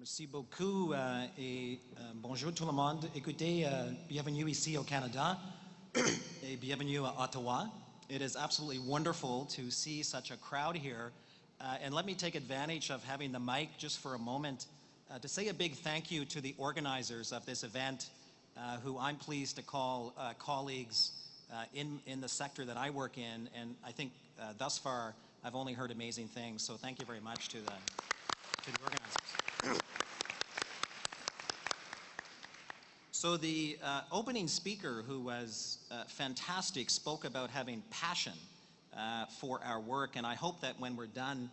Merci beaucoup et bonjour tout le monde. Écoutez, bienvenue ici au Canada et bienvenue à Ottawa. It is absolutely wonderful to see such a crowd here. And let me take advantage of having the mic just for a moment to say a big thank you to the organizers of this event, who I'm pleased to call colleagues in the sector that I work in. And I think thus far, I've only heard amazing things. So thank you very much to the organizers. So the opening speaker, who was fantastic, spoke about having passion for our work, and I hope that when we're done,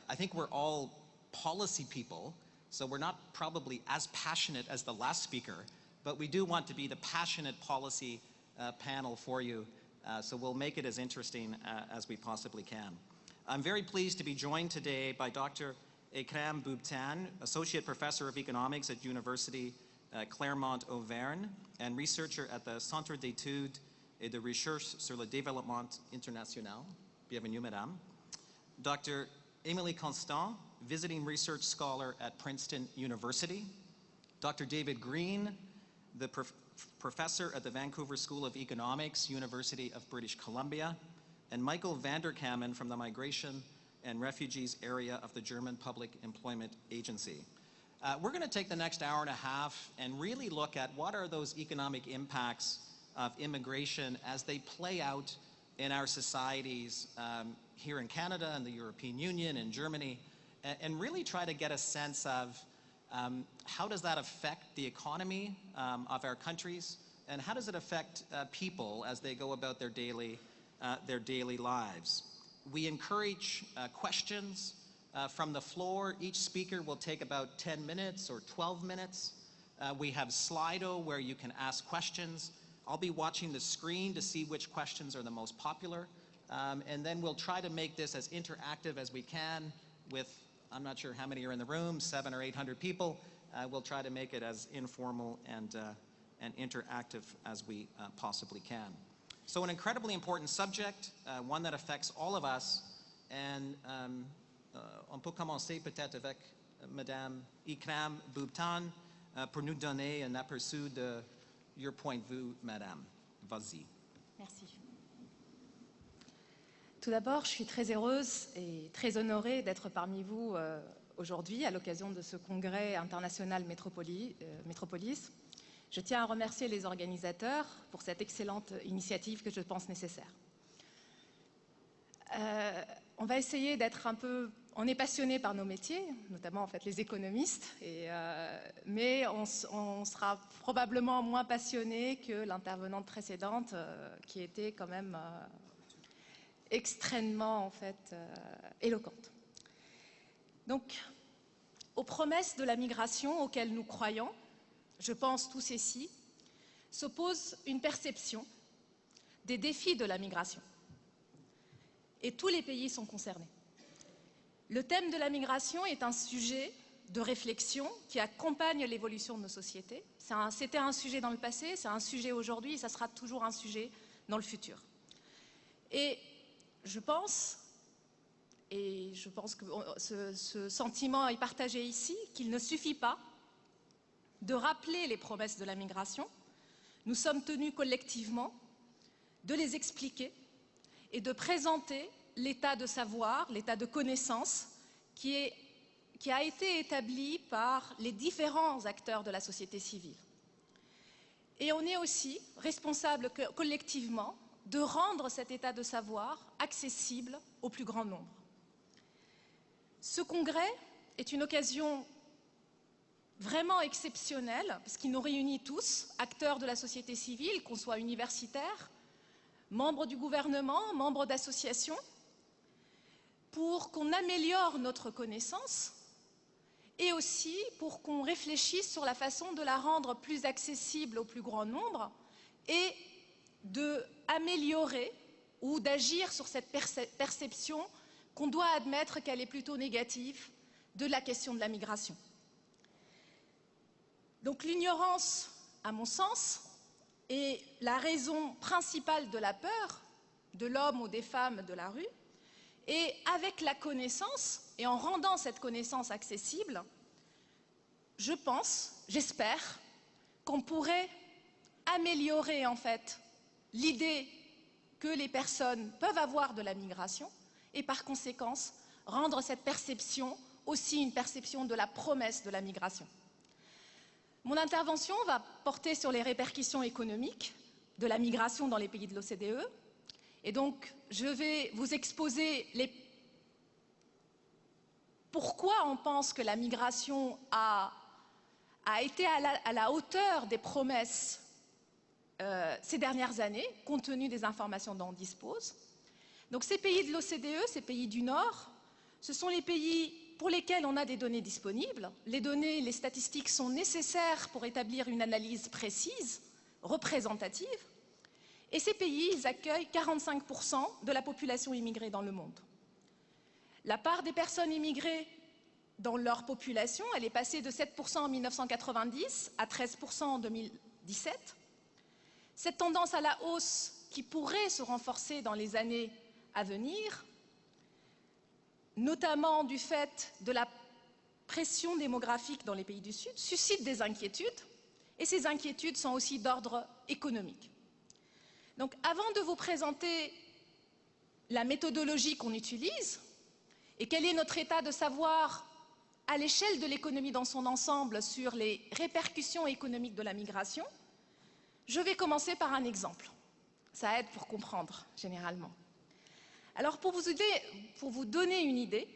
I think we're all policy people, so we're not probably as passionate as the last speaker, but we do want to be the passionate policy panel for you, so we'll make it as interesting as we possibly can. I'm very pleased to be joined today by Dr. Ikram Boubtan, Associate Professor of Economics at University Clermont-Auvergne and researcher at the Centre d'études et de recherche sur le développement international. Bienvenue, Madame. Dr. Émilie Constant, Visiting Research Scholar at Princeton University. Dr. David Green, the Professor at the Vancouver School of Economics, University of British Columbia. And Michael Vanderkamen from the Migration and Refugees area of the German Public Employment Agency. We're going to take the next hour and a half and really look at what are those economic impacts of immigration as they play out in our societies here in Canada and the European Union and Germany, and really try to get a sense of how does that affect the economy of our countries, and how does it affect people as they go about their daily lives. We encourage questions from the floor. Each speaker will take about 10 minutes or 12 minutes. We have Slido where you can ask questions. I'll be watching the screen to see which questions are the most popular. And then we'll try to make this as interactive as we can with, I'm not sure how many are in the room, 700 or 800 people. We'll try to make it as informal and interactive as we possibly can. So an incredibly important subject, one that affects all of us, and on peut commencer peut-être avec Madame Ikram Boubtan pour nous donner un aperçu de your point de vue, Madame. Vas-y. Merci. Tout d'abord, je suis très heureuse et très honorée d'être parmi vous aujourd'hui à l'occasion de ce congrès international Métropolis. Je tiens à remercier les organisateurs pour cette excellente initiative que je pense nécessaire. On va essayer d'être un peu... On est passionné par nos métiers, notamment en fait les économistes, mais on sera probablement moins passionné que l'intervenante précédente, qui était quand même extrêmement en fait éloquente. Donc, aux promesses de la migration auxquelles nous croyons, je pense tous ici, s'oppose une perception des défis de la migration. Et tous les pays sont concernés. Le thème de la migration est un sujet de réflexion qui accompagne l'évolution de nos sociétés. C'était un sujet dans le passé, c'est un sujet aujourd'hui et ça sera toujours un sujet dans le futur. Et je pense que ce sentiment est partagé ici, qu'il ne suffit pas de rappeler les promesses de la migration. Nous sommes tenus collectivement de les expliquer et de présenter l'état de savoir, l'état de connaissance qui a été établi par les différents acteurs de la société civile. Et on est aussi responsable collectivement de rendre cet état de savoir accessible au plus grand nombre. Ce congrès est une occasion vraiment exceptionnelle parce qu'il nous réunit tous, acteurs de la société civile, qu'on soit universitaires, membres du gouvernement, membres d'associations, pour qu'on améliore notre connaissance et aussi pour qu'on réfléchisse sur la façon de la rendre plus accessible au plus grand nombre et d'améliorer ou d'agir sur cette perception qu'on doit admettre qu'elle est plutôt négative de la question de la migration. Donc l'ignorance, à mon sens, est la raison principale de la peur de l'homme ou des femmes de la rue. Et avec la connaissance, et en rendant cette connaissance accessible, je pense, j'espère, qu'on pourrait améliorer en fait l'idée que les personnes peuvent avoir de la migration et par conséquent rendre cette perception aussi une perception de la promesse de la migration. Mon intervention va porter sur les répercussions économiques de la migration dans les pays de l'OCDE et donc je vais vous exposer pourquoi on pense que la migration a été à la hauteur des promesses ces dernières années, compte tenu des informations dont on dispose. Donc ces pays de l'OCDE, ces pays du Nord, ce sont les pays pour lesquels on a des données disponibles. Les données, les statistiques sont nécessaires pour établir une analyse précise, représentative. Et ces pays, ils accueillent 45% de la population immigrée dans le monde. La part des personnes immigrées dans leur population, elle est passée de 7% en 1990 à 13% en 2017. Cette tendance à la hausse qui pourrait se renforcer dans les années à venir, notamment du fait de la pression démographique dans les pays du Sud, suscite des inquiétudes, et ces inquiétudes sont aussi d'ordre économique. Donc, avant de vous présenter la méthodologie qu'on utilise et quel est notre état de savoir à l'échelle de l'économie dans son ensemble sur les répercussions économiques de la migration, je vais commencer par un exemple. Ça aide pour comprendre, généralement. Alors, pour vous donner une idée,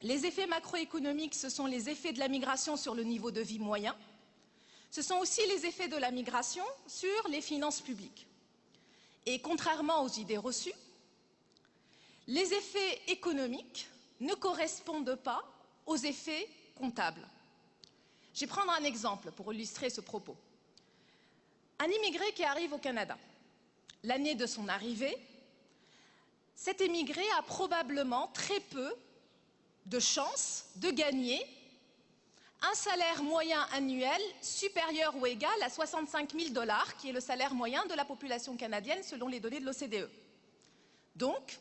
les effets macroéconomiques, ce sont les effets de la migration sur le niveau de vie moyen. Ce sont aussi les effets de la migration sur les finances publiques. Et contrairement aux idées reçues, les effets économiques ne correspondent pas aux effets comptables. Je vais prendre un exemple pour illustrer ce propos. Un immigré qui arrive au Canada, l'année de son arrivée, cet immigré a probablement très peu de chances de gagner un salaire moyen annuel supérieur ou égal à 65 000 $, qui est le salaire moyen de la population canadienne selon les données de l'OCDE. Donc,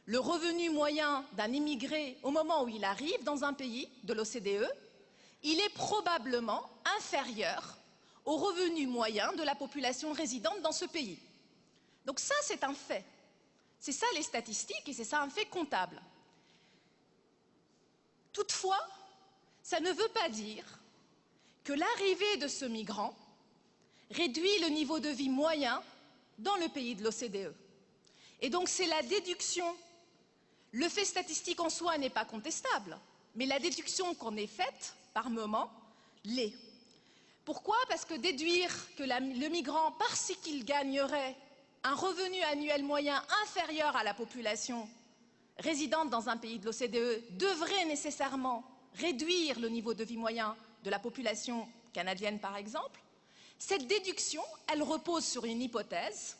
le revenu moyen d'un immigré au moment où il arrive dans un pays de l'OCDE, il est probablement inférieur au revenu moyen de la population résidente dans ce pays. Donc ça, c'est un fait. C'est ça les statistiques et c'est ça un fait comptable. Toutefois, ça ne veut pas dire que l'arrivée de ce migrant réduit le niveau de vie moyen dans le pays de l'OCDE. Et donc c'est la déduction. Le fait statistique en soi n'est pas contestable, mais la déduction qu'on est faite par moment l'est. Pourquoi? Parce que déduire que le migrant, parce qu'il gagnerait un revenu annuel moyen inférieur à la population résidente dans un pays de l'OCDE, devrait nécessairement réduire le niveau de vie moyen de la population canadienne, par exemple, cette déduction, elle repose sur une hypothèse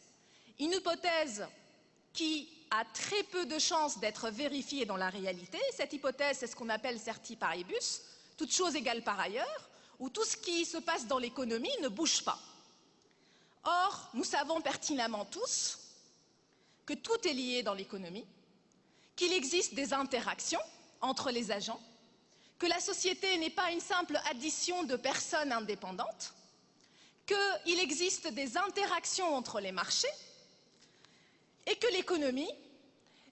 qui a très peu de chances d'être vérifiée dans la réalité. Cette hypothèse, c'est ce qu'on appelle certi paribus, toute chose égale par ailleurs, où tout ce qui se passe dans l'économie ne bouge pas. Or, nous savons pertinemment tous que tout est lié dans l'économie, qu'il existe des interactions entre les agents, que la société n'est pas une simple addition de personnes indépendantes, qu'il existe des interactions entre les marchés et que l'économie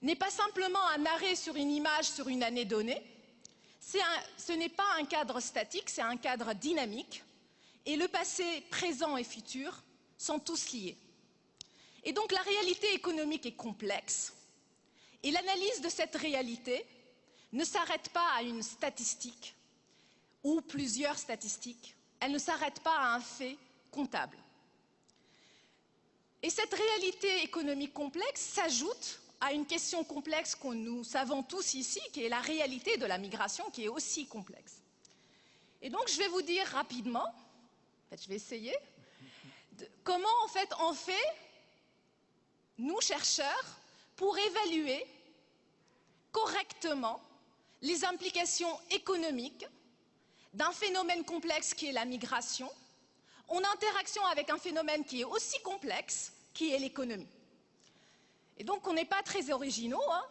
n'est pas simplement un arrêt sur une image sur une année donnée, ce n'est pas un cadre statique, c'est un cadre dynamique et le passé, présent et futur sont tous liés. Et donc la réalité économique est complexe et l'analyse de cette réalité ne s'arrête pas à une statistique ou plusieurs statistiques, elle ne s'arrête pas à un fait comptable. Et cette réalité économique complexe s'ajoute à une question complexe que nous savons tous ici, qui est la réalité de la migration, qui est aussi complexe. Et donc je vais vous dire rapidement, en fait je vais essayer, comment en fait on fait, nous chercheurs, pour évaluer correctement les implications économiques d'un phénomène complexe qui est la migration, en interaction avec un phénomène qui est aussi complexe, qui est l'économie. Et donc on n'est pas très originaux, hein.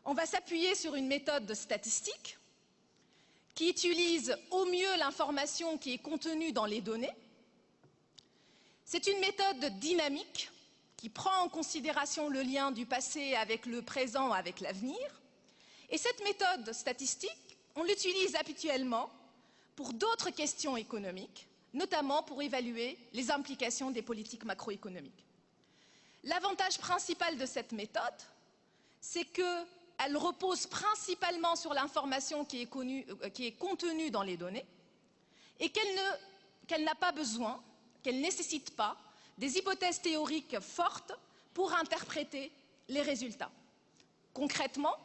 On va s'appuyer sur une méthode de statistique qui utilise au mieux l'information qui est contenue dans les données. C'est une méthode dynamique qui prend en considération le lien du passé avec le présent, avec l'avenir. Et cette méthode statistique, on l'utilise habituellement pour d'autres questions économiques, notamment pour évaluer les implications des politiques macroéconomiques. L'avantage principal de cette méthode, c'est qu'elle repose principalement sur l'information qui est contenue dans les données et qu'elle n'a pas besoin, qu'elle ne nécessite pas des hypothèses théoriques fortes pour interpréter les résultats. Concrètement,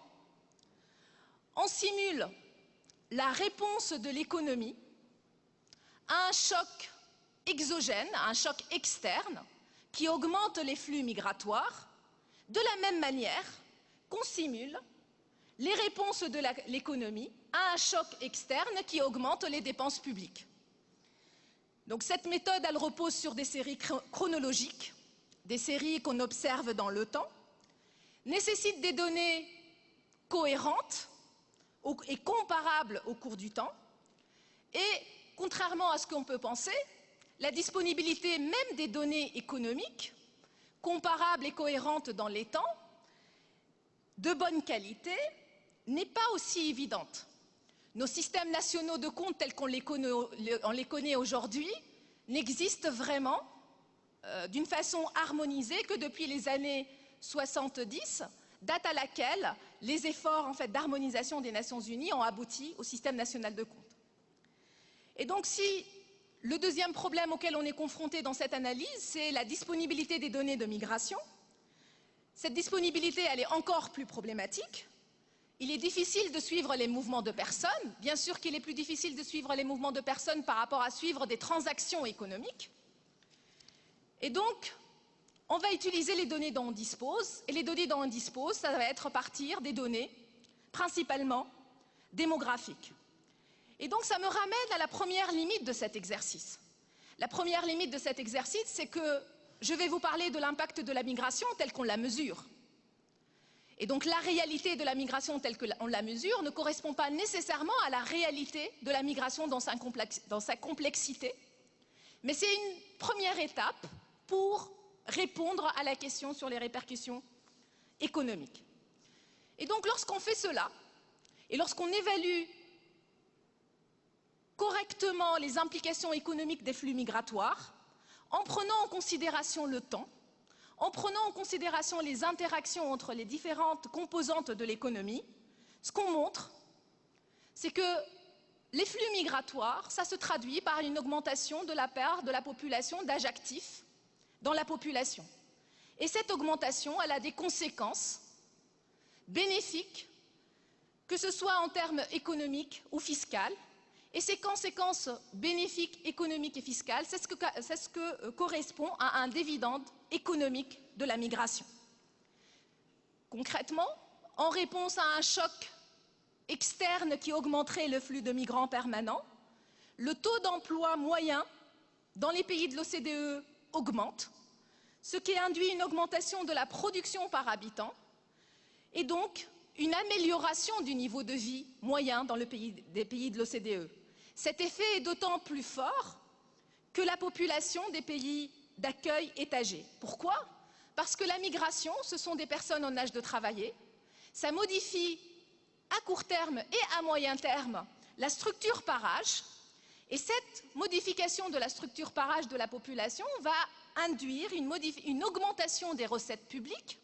on simule la réponse de l'économie à un choc exogène, à un choc externe, qui augmente les flux migratoires, de la même manière qu'on simule les réponses de l'économie à un choc externe qui augmente les dépenses publiques. Donc cette méthode, elle repose sur des séries chronologiques, des séries qu'on observe dans le temps, nécessite des données cohérentes et comparables au cours du temps, et contrairement à ce qu'on peut penser, la disponibilité même des données économiques, comparables et cohérentes dans les temps, de bonne qualité, n'est pas aussi évidente. Nos systèmes nationaux de comptes tels qu'on les connaît aujourd'hui n'existent vraiment d'une façon harmonisée que depuis les années 70, date à laquelle les efforts d'harmonisation des Nations Unies ont abouti au système national de comptes. Et donc si le deuxième problème auquel on est confronté dans cette analyse, c'est la disponibilité des données de migration, cette disponibilité, elle est encore plus problématique. Il est difficile de suivre les mouvements de personnes. Bien sûr qu'il est plus difficile de suivre les mouvements de personnes par rapport à suivre des transactions économiques. Et donc, on va utiliser les données dont on dispose. Et les données dont on dispose, ça va être à partir des données, principalement démographiques. Et donc, ça me ramène à la première limite de cet exercice. La première limite de cet exercice, c'est que je vais vous parler de l'impact de la migration telle qu'on la mesure. Et donc la réalité de la migration telle qu'on la mesure ne correspond pas nécessairement à la réalité de la migration dans sa complexité, mais c'est une première étape pour répondre à la question sur les répercussions économiques. Et donc lorsqu'on fait cela, et lorsqu'on évalue correctement les implications économiques des flux migratoires, en prenant en considération le temps, en prenant en considération les interactions entre les différentes composantes de l'économie, ce qu'on montre, c'est que les flux migratoires, ça se traduit par une augmentation de la part de la population d'âge actif dans la population. Et cette augmentation, elle a des conséquences bénéfiques, que ce soit en termes économiques ou fiscaux. Et ces conséquences bénéfiques, économiques et fiscales, c'est ce que correspond à un dividende économique de la migration. Concrètement, en réponse à un choc externe qui augmenterait le flux de migrants permanents, le taux d'emploi moyen dans les pays de l'OCDE augmente, ce qui induit une augmentation de la production par habitant et donc une amélioration du niveau de vie moyen dans des pays de l'OCDE. Cet effet est d'autant plus fort que la population des pays d'accueil est âgée. Pourquoi? Parce que la migration, ce sont des personnes en âge de travailler. Ça modifie à court terme et à moyen terme la structure par âge. Et cette modification de la structure par âge de la population va induire une augmentation des recettes publiques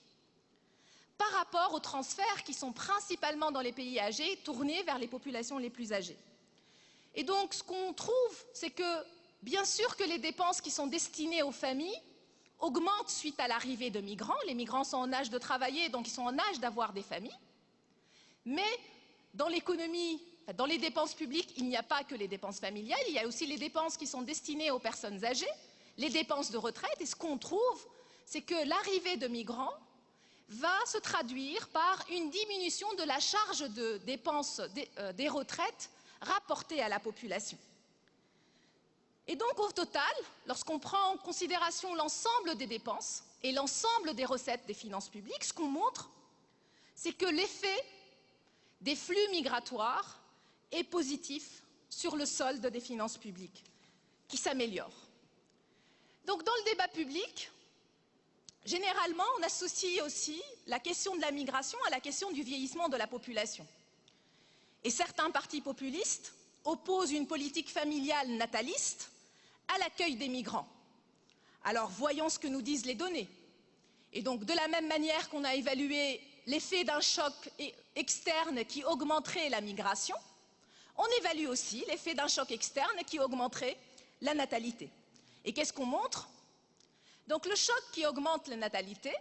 par rapport aux transferts qui sont principalement dans les pays âgés, tournés vers les populations les plus âgées. Et donc, ce qu'on trouve, c'est que, bien sûr que les dépenses qui sont destinées aux familles augmentent suite à l'arrivée de migrants. Les migrants sont en âge de travailler, donc ils sont en âge d'avoir des familles. Mais dans l'économie, dans les dépenses publiques, il n'y a pas que les dépenses familiales, il y a aussi les dépenses qui sont destinées aux personnes âgées, les dépenses de retraite. Et ce qu'on trouve, c'est que l'arrivée de migrants va se traduire par une diminution de la charge de dépenses des retraites rapportées à la population. Et donc, au total, lorsqu'on prend en considération l'ensemble des dépenses et l'ensemble des recettes des finances publiques, ce qu'on montre, c'est que l'effet des flux migratoires et positif sur le solde des finances publiques, qui s'améliore. Donc dans le débat public, généralement, on associe aussi la question de la migration à la question du vieillissement de la population. Et certains partis populistes opposent une politique familiale nataliste à l'accueil des migrants. Alors voyons ce que nous disent les données. Et donc de la même manière qu'on a évalué l'effet d'un choc externe qui augmenterait la migration, on évalue aussi l'effet d'un choc externe qui augmenterait la natalité. Et qu'est-ce qu'on montre? Donc le choc qui augmente la natalité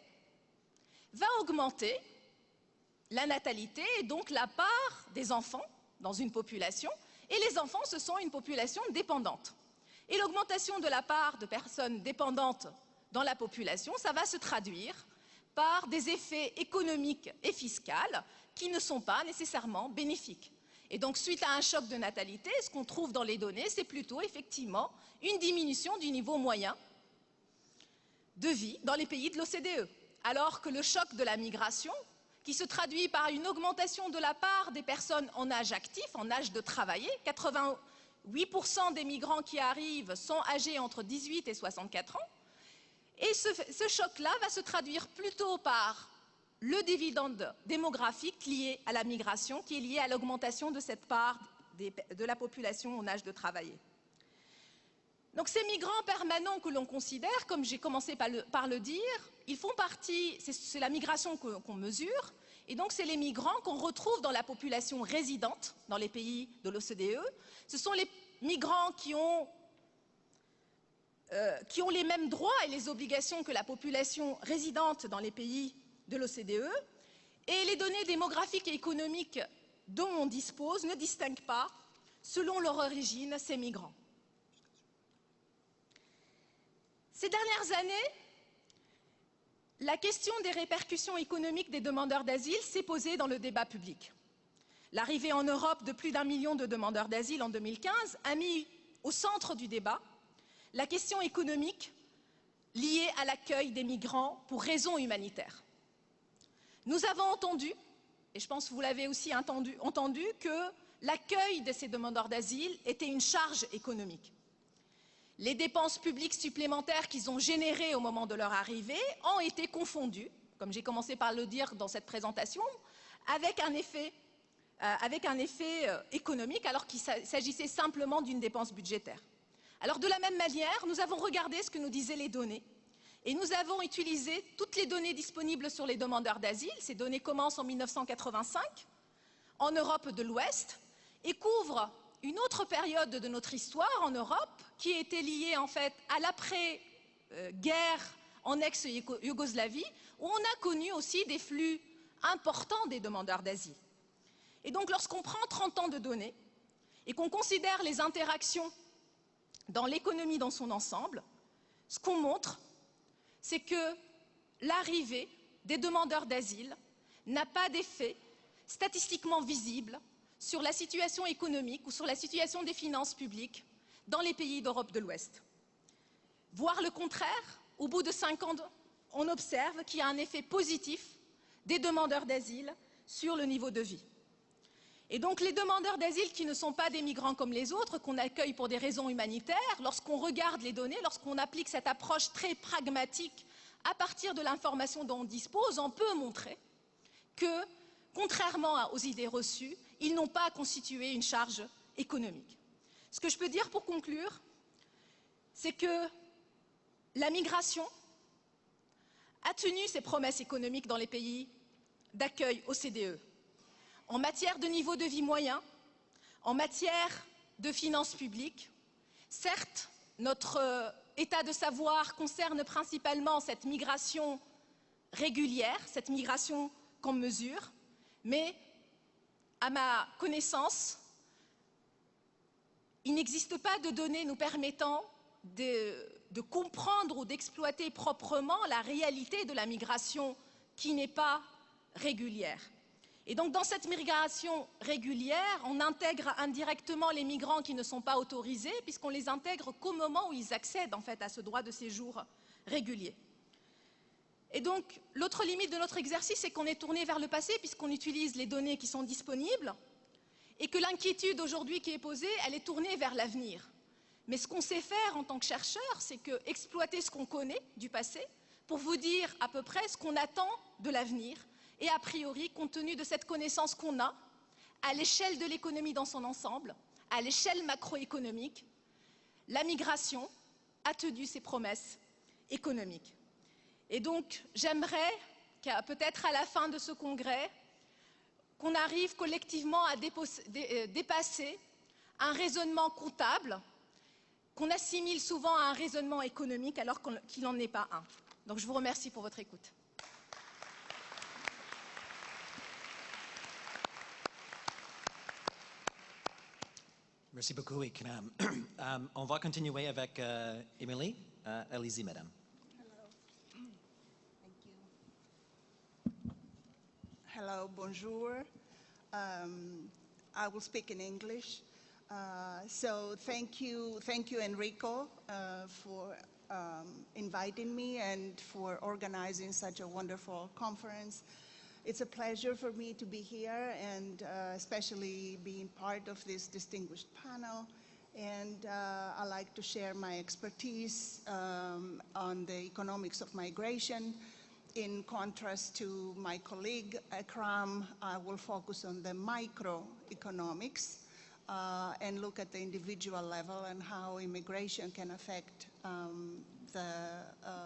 va augmenter la natalité et donc la part des enfants dans une population. Et les enfants, ce sont une population dépendante. Et l'augmentation de la part de personnes dépendantes dans la population, ça va se traduire par des effets économiques et fiscaux qui ne sont pas nécessairement bénéfiques. Et donc, suite à un choc de natalité, ce qu'on trouve dans les données, c'est plutôt effectivement une diminution du niveau moyen de vie dans les pays de l'OCDE. Alors que le choc de la migration, qui se traduit par une augmentation de la part des personnes en âge actif, en âge de travailler, 88% des migrants qui arrivent sont âgés entre 18 et 64 ans, et ce choc-là va se traduire plutôt par le dividende démographique lié à la migration, qui est lié à l'augmentation de cette part de la population en âge de travailler. Donc ces migrants permanents que l'on considère, comme j'ai commencé par le dire, ils font partie, c'est la migration qu'on mesure, et donc c'est les migrants qu'on retrouve dans la population résidente dans les pays de l'OCDE. Ce sont les migrants qui ont les mêmes droits et les obligations que la population résidente dans les pays de l'OCDE, et les données démographiques et économiques dont on dispose ne distinguent pas, selon leur origine, ces migrants. Ces dernières années, la question des répercussions économiques des demandeurs d'asile s'est posée dans le débat public. L'arrivée en Europe de plus d'1 million de demandeurs d'asile en 2015 a mis au centre du débat la question économique liée à l'accueil des migrants pour raisons humanitaires. Nous avons entendu, et je pense que vous l'avez aussi entendu, que l'accueil de ces demandeurs d'asile était une charge économique. Les dépenses publiques supplémentaires qu'ils ont générées au moment de leur arrivée ont été confondues, comme j'ai commencé par le dire dans cette présentation, avec un effet économique, alors qu'il s'agissait simplement d'une dépense budgétaire. Alors de la même manière, nous avons regardé ce que nous disaient les données, et nous avons utilisé toutes les données disponibles sur les demandeurs d'asile. Ces données commencent en 1985, en Europe de l'Ouest, et couvrent une autre période de notre histoire en Europe, qui était liée en fait à l'après-guerre en ex-Yougoslavie, où on a connu aussi des flux importants des demandeurs d'asile. Et donc lorsqu'on prend 30 ans de données, et qu'on considère les interactions dans l'économie dans son ensemble, ce qu'on montre, c'est que l'arrivée des demandeurs d'asile n'a pas d'effet statistiquement visible sur la situation économique ou sur la situation des finances publiques dans les pays d'Europe de l'Ouest. Voire le contraire, au bout de 5 ans, on observe qu'il y a un effet positif des demandeurs d'asile sur le niveau de vie. Et donc les demandeurs d'asile qui ne sont pas des migrants comme les autres, qu'on accueille pour des raisons humanitaires, lorsqu'on regarde les données, lorsqu'on applique cette approche très pragmatique à partir de l'information dont on dispose, on peut montrer que, contrairement aux idées reçues, ils n'ont pas constitué une charge économique. Ce que je peux dire pour conclure, c'est que la migration a tenu ses promesses économiques dans les pays d'accueil OCDE. En matière de niveau de vie moyen, en matière de finances publiques, certes, notre état de savoir concerne principalement cette migration régulière, cette migration qu'on mesure, mais à ma connaissance, il n'existe pas de données nous permettant de comprendre ou d'exploiter proprement la réalité de la migration qui n'est pas régulière. Et donc dans cette migration régulière, on intègre indirectement les migrants qui ne sont pas autorisés, puisqu'on les intègre qu'au moment où ils accèdent en fait à ce droit de séjour régulier. Et donc l'autre limite de notre exercice, c'est qu'on est tourné vers le passé, puisqu'on utilise les données qui sont disponibles, et que l'inquiétude aujourd'hui qui est posée, elle est tournée vers l'avenir. Mais ce qu'on sait faire en tant que chercheur, c'est exploiter ce qu'on connaît du passé pour vous dire à peu près ce qu'on attend de l'avenir et a priori, compte tenu de cette connaissance qu'on a, à l'échelle de l'économie dans son ensemble, à l'échelle macroéconomique, la migration a tenu ses promesses économiques. Et donc, j'aimerais qu'à peut-être à la fin de ce congrès, qu'on arrive collectivement à dépasser un raisonnement comptable qu'on assimile souvent à un raisonnement économique alors qu'il n'en est pas un. Donc je vous remercie pour votre écoute. Merci beaucoup, Ikram. On va continuer avec Émilie. Allez-y, madame. Hello, bonjour. I will speak in English. So thank you, Enrico, for inviting me and for organizing such a wonderful conference. It's a pleasure for me to be here and especially being part of this distinguished panel. And I like to share my expertise on the economics of migration. In contrast to my colleague, Ikram, I will focus on the microeconomics and look at the individual level and how immigration can affect the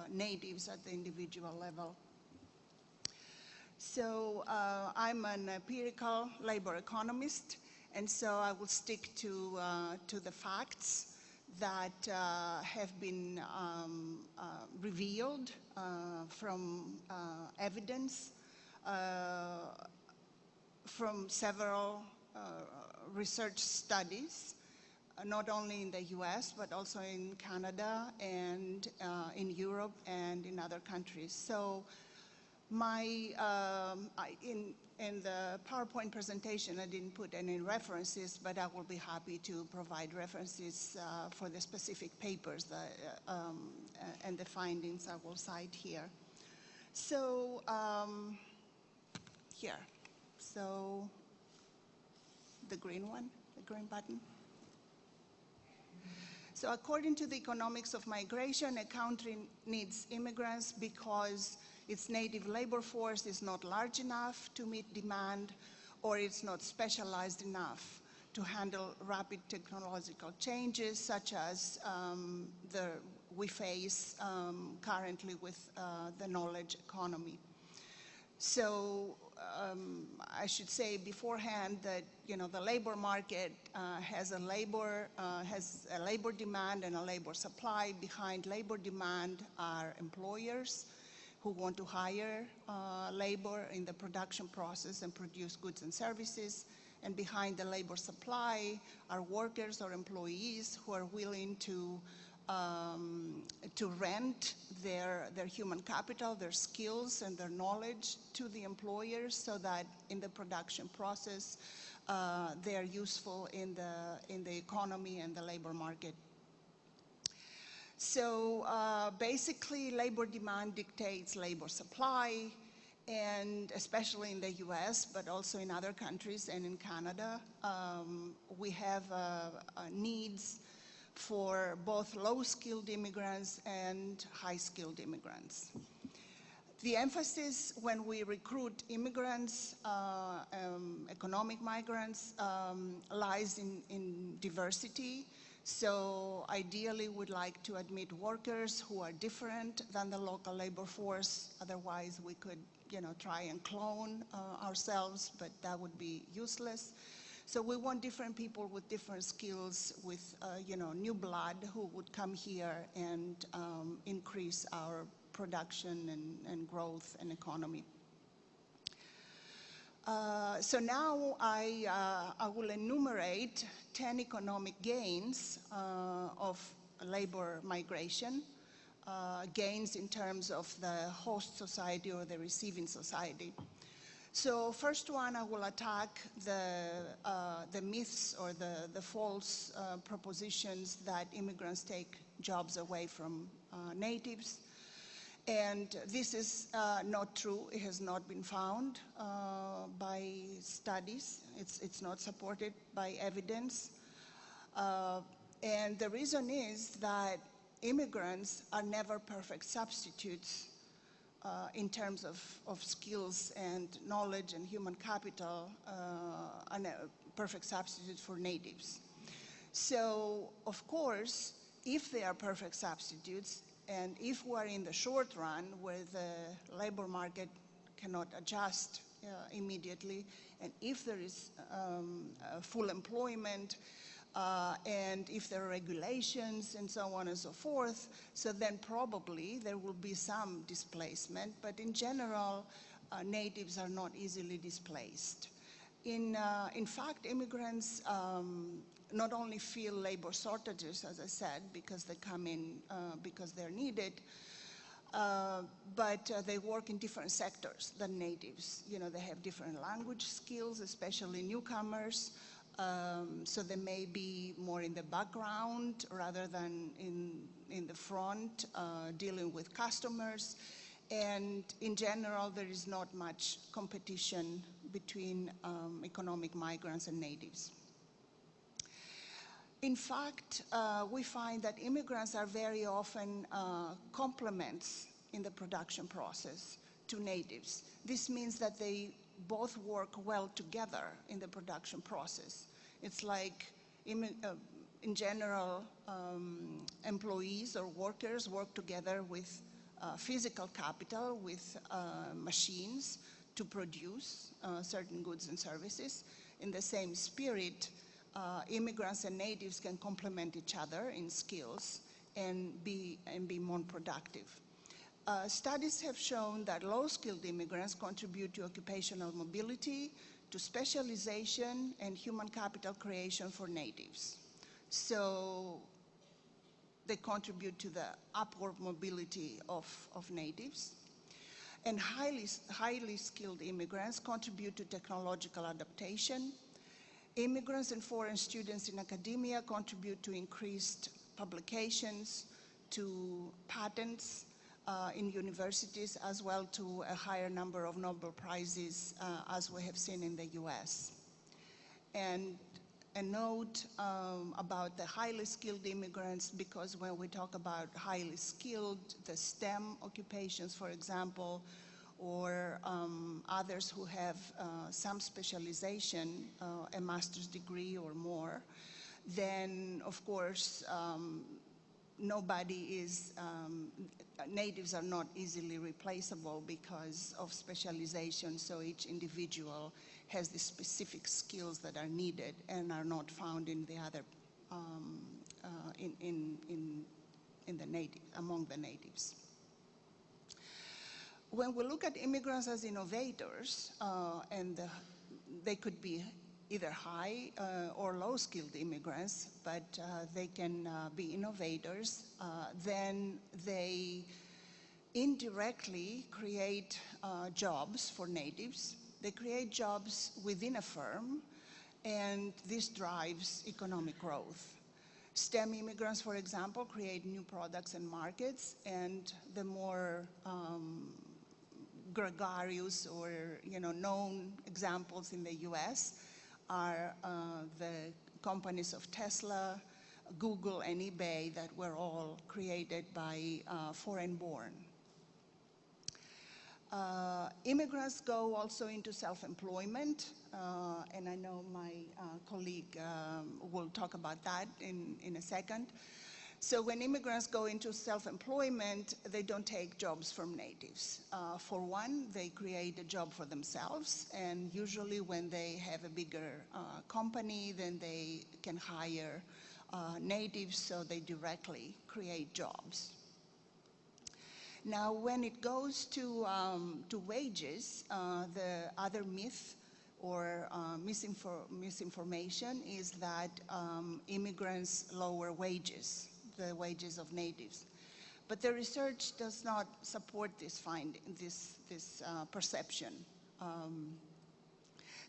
natives at the individual level. So I'm an empirical labor economist, and so I will stick to the facts that have been revealed from evidence from several research studies, not only in the US, but also in Canada and in Europe and in other countries. So in the PowerPoint presentation, I didn't put any references, but I will be happy to provide references for the specific papers and the findings I will cite here. So here, so the green one, the green button. So according to the economics of migration, a country needs immigrants because its native labor force is not large enough to meet demand, or it's not specialized enough to handle rapid technological changes such as we face currently with the knowledge economy. So I should say beforehand that the labor market has a labor demand and a labor supply. Behind labor demand are employers who want to hire labor in the production process and produce goods and services. And behind the labor supply are workers or employees who are willing to rent their human capital, their skills, and their knowledge to the employers so that in the production process they are useful in the economy and the labor market. So basically, labor demand dictates labor supply, and especially in the US, but also in other countries and in Canada, we have needs for both low-skilled immigrants and high-skilled immigrants. The emphasis when we recruit immigrants, economic migrants, lies in diversity. So ideally, we'd like to admit workers who are different than the local labor force. Otherwise, we could, try and clone ourselves, but that would be useless. So we want different people with different skills, with, new blood who would come here and increase our production and growth and economy. So now I will enumerate 10 economic gains of labor migration, gains in terms of the host society or the receiving society. So first one, I will attack the myths or the false propositions that immigrants take jobs away from natives. And this is not true. It has not been found by studies. It's not supported by evidence. And the reason is that immigrants are never perfect substitutes in terms of skills and knowledge and human capital, and a perfect substitute for natives. So, of course, if they are perfect substitutes, and if we're in the short run where the labor market cannot adjust immediately, and if there is full employment, and if there are regulations and so on and so forth, so then probably there will be some displacement, but in general, natives are not easily displaced. In fact, immigrants not only feel labor shortages, as I said, because they come in because they're needed, but they work in different sectors than natives. You know, they have different language skills, especially newcomers, so they may be more in the background rather than in the front, dealing with customers. And in general, there is not much competition between economic migrants and natives. In fact, we find that immigrants are very often complements in the production process to natives. This means that they both work well together in the production process. It's like, in general, employees or workers work together with physical capital, with machines to produce certain goods and services. In the same spirit, immigrants and natives can complement each other in skills and be more productive. Studies have shown that low-skilled immigrants contribute to occupational mobility, to specialization, and human capital creation for natives. So they contribute to the upward mobility of natives. And highly skilled immigrants contribute to technological adaptation. Immigrants and foreign students in academia contribute to increased publications, to patents in universities, as well to a higher number of Nobel Prizes, as we have seen in the US. And a note about the highly skilled immigrants, because when we talk about highly skilled, the STEM occupations, for example, or others who have some specialization, a master's degree or more, then of course natives are not easily replaceable because of specialization, so each individual has the specific skills that are needed and are not found in the other, among the natives. When we look at immigrants as innovators, and they could be either high or low-skilled immigrants, but they can be innovators, then they indirectly create jobs for natives. They create jobs within a firm, and this drives economic growth. STEM immigrants, for example, create new products and markets, and the more gregarious or known examples in the US are the companies of Tesla, Google, and eBay that were all created by foreign-born. Immigrants go also into self-employment, and I know my colleague will talk about that in a second. So when immigrants go into self-employment, they don't take jobs from natives. For one, they create a job for themselves, and usually when they have a bigger company, then they can hire natives, so they directly create jobs. Now, when it goes to wages, the other myth or misinformation is that immigrants lower wages, the wages of natives. But the research does not support this finding, this perception.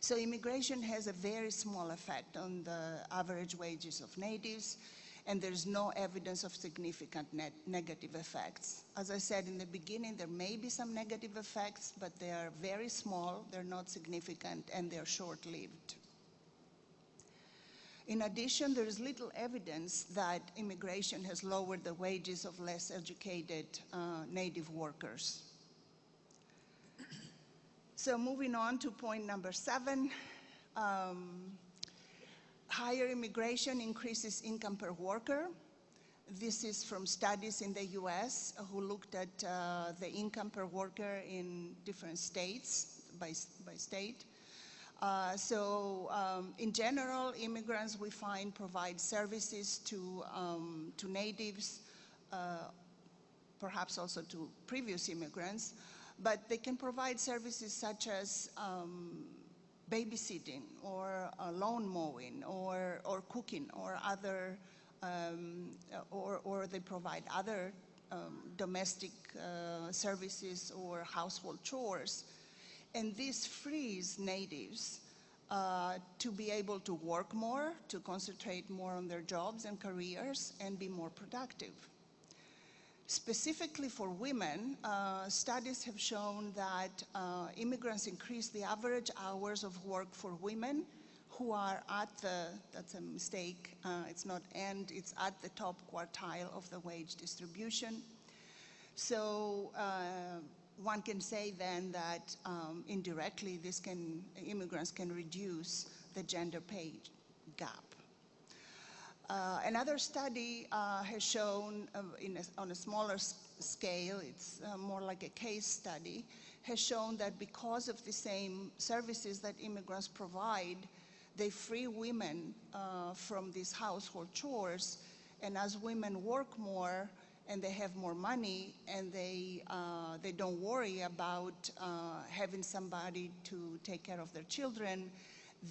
So immigration has a very small effect on the average wages of natives, and there's no evidence of significant negative effects. As I said in the beginning, there may be some negative effects, but they are very small, they're not significant, and they're short-lived. In addition, there is little evidence that immigration has lowered the wages of less educated native workers. So moving on to point number 7, higher immigration increases income per worker. This is from studies in the US who looked at the income per worker in different states, by state. In general, immigrants, we find, provide services to natives, perhaps also to previous immigrants, but they can provide services such as babysitting or lawn mowing or cooking or other, or they provide other domestic services or household chores. And this frees natives to be able to work more, to concentrate more on their jobs and careers, and be more productive. Specifically for women, studies have shown that immigrants increase the average hours of work for women who are at the, that's a mistake, it's not end, it's at the top quartile of the wage distribution. So one can say then that indirectly immigrants can reduce the gender pay gap. Another study has shown, on a smaller scale, it's more like a case study, has shown that because of the same services that immigrants provide, they free women from these household chores, and as women work more and they have more money and they don't worry about having somebody to take care of their children,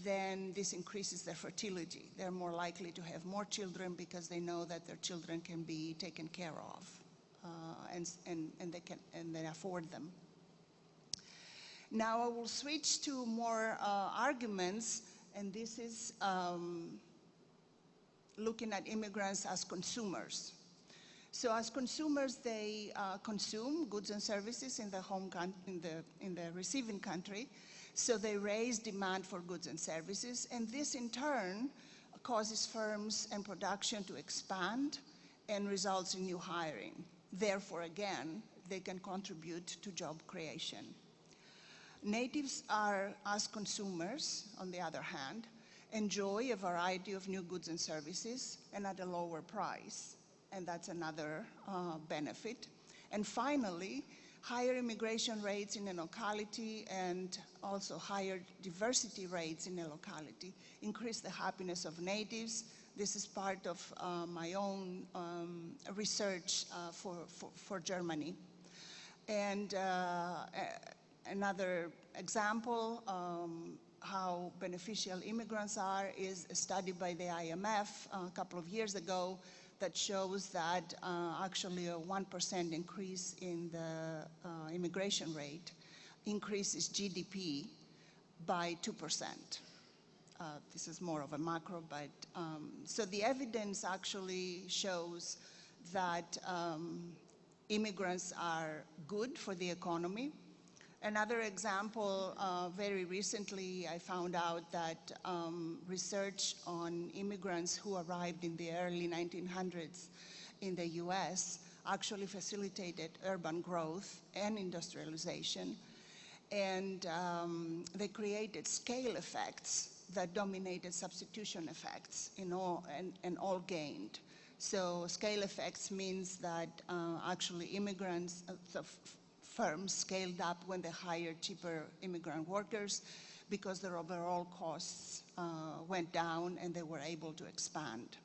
then this increases their fertility. They're more likely to have more children because they know that their children can be taken care of, and they afford them. Now I will switch to more arguments, and this is looking at immigrants as consumers. So as consumers, they consume goods and services in the receiving country. So they raise demand for goods and services, and this in turn causes firms and production to expand and results in new hiring. Therefore, again, they can contribute to job creation. Natives are, as consumers, on the other hand, enjoy a variety of new goods and services and at a lower price, and that's another benefit. And finally, higher immigration rates in a locality and also higher diversity rates in a locality increase the happiness of natives. This is part of my own research for Germany. And another example how beneficial immigrants are is a study by the IMF a couple of years ago that shows that actually a 1% increase in the immigration rate increases GDP by 2%. This is more of a macro, but so the evidence actually shows that immigrants are good for the economy. Another example, very recently I found out that research on immigrants who arrived in the early 1900s in the US actually facilitated urban growth and industrialization, and they created scale effects that dominated substitution effects and all gained. So scale effects means that actually immigrants, firms scaled up when they hired cheaper immigrant workers because their overall costs went down and they were able to expand.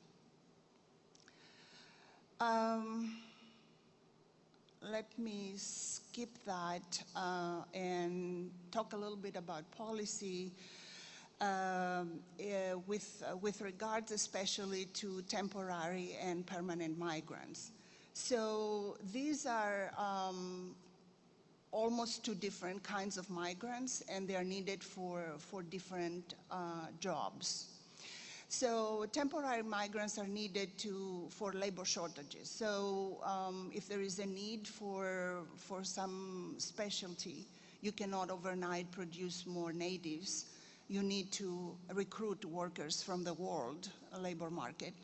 Let me skip that and talk a little bit about policy with regards especially to temporary and permanent migrants. So these are almost two different kinds of migrants, and they are needed for different jobs. So temporary migrants are needed for labor shortages. So if there is a need for some specialty, you cannot overnight produce more natives. You need to recruit workers from the world labor market.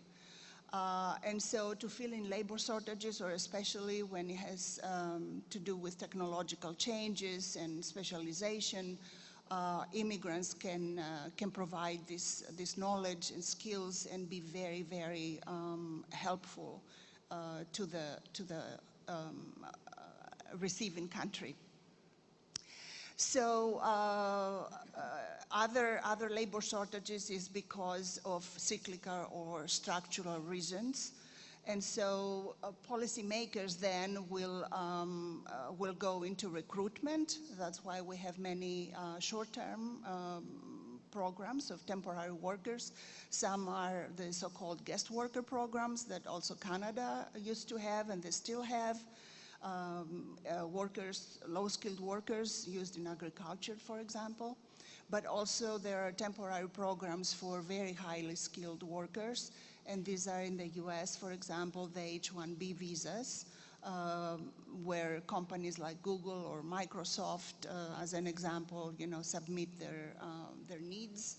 And so to fill in labor shortages, or especially when it has to do with technological changes and specialization, immigrants can provide this knowledge and skills and be very, very helpful to the receiving country. So other labor shortages is because of cyclical or structural reasons. And so policymakers then will go into recruitment. That's why we have many short-term programs of temporary workers. Some are the so-called guest worker programs that also Canada used to have and they still have. Workers, low-skilled workers used in agriculture, for example. But also there are temporary programs for very highly skilled workers. And these are in the US, for example, the H-1B visas, where companies like Google or Microsoft, as an example, submit their needs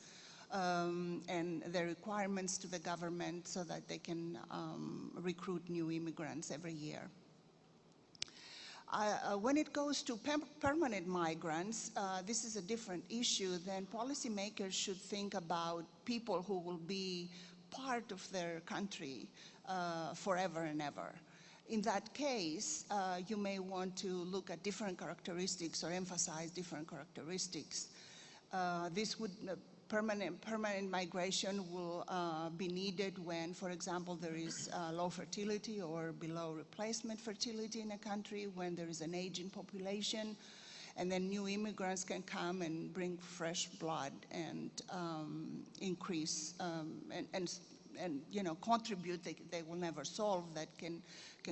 and their requirements to the government so that they can recruit new immigrants every year. When it goes to permanent migrants, this is a different issue. Then policymakers should think about people who will be part of their country forever and ever. In that case, you may want to look at different characteristics or emphasize different characteristics. Permanent migration will be needed when, for example, there is low fertility or below replacement fertility in a country, when there is an aging population, and then new immigrants can come and bring fresh blood and increase and contribute. They will never solve that, can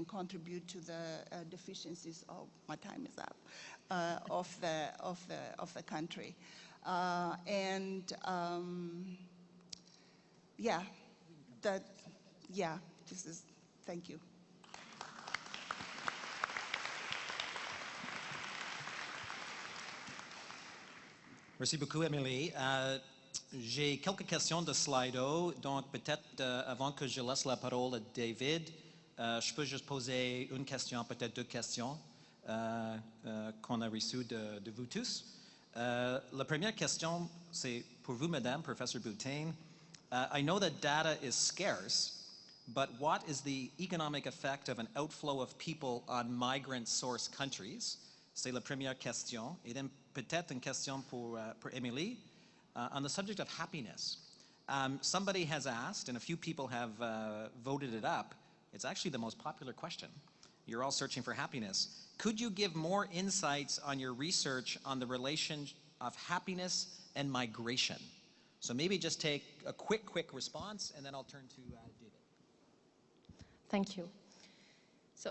contribute to the deficiencies. Oh, my time is up. Of the country. Thank you. Merci beaucoup, Émilie. J'ai quelques questions de Slido, donc peut-être avant que je laisse la parole à David, je peux juste poser une question, peut-être deux questions qu'on a reçues de vous tous. La première question, c'est pour vous, Madame, Professor Boutin. I know that data is scarce, but what is the economic effect of an outflow of people on migrant source countries? C'est la première question. Et then peut-être une question pour Émilie. On the subject of happiness, somebody has asked, and a few people have voted it up. It's actually the most popular question. You're all searching for happiness. Could you give more insights on your research on the relation of happiness and migration? So maybe just take a quick response, and then I'll turn to David. Thank you. So,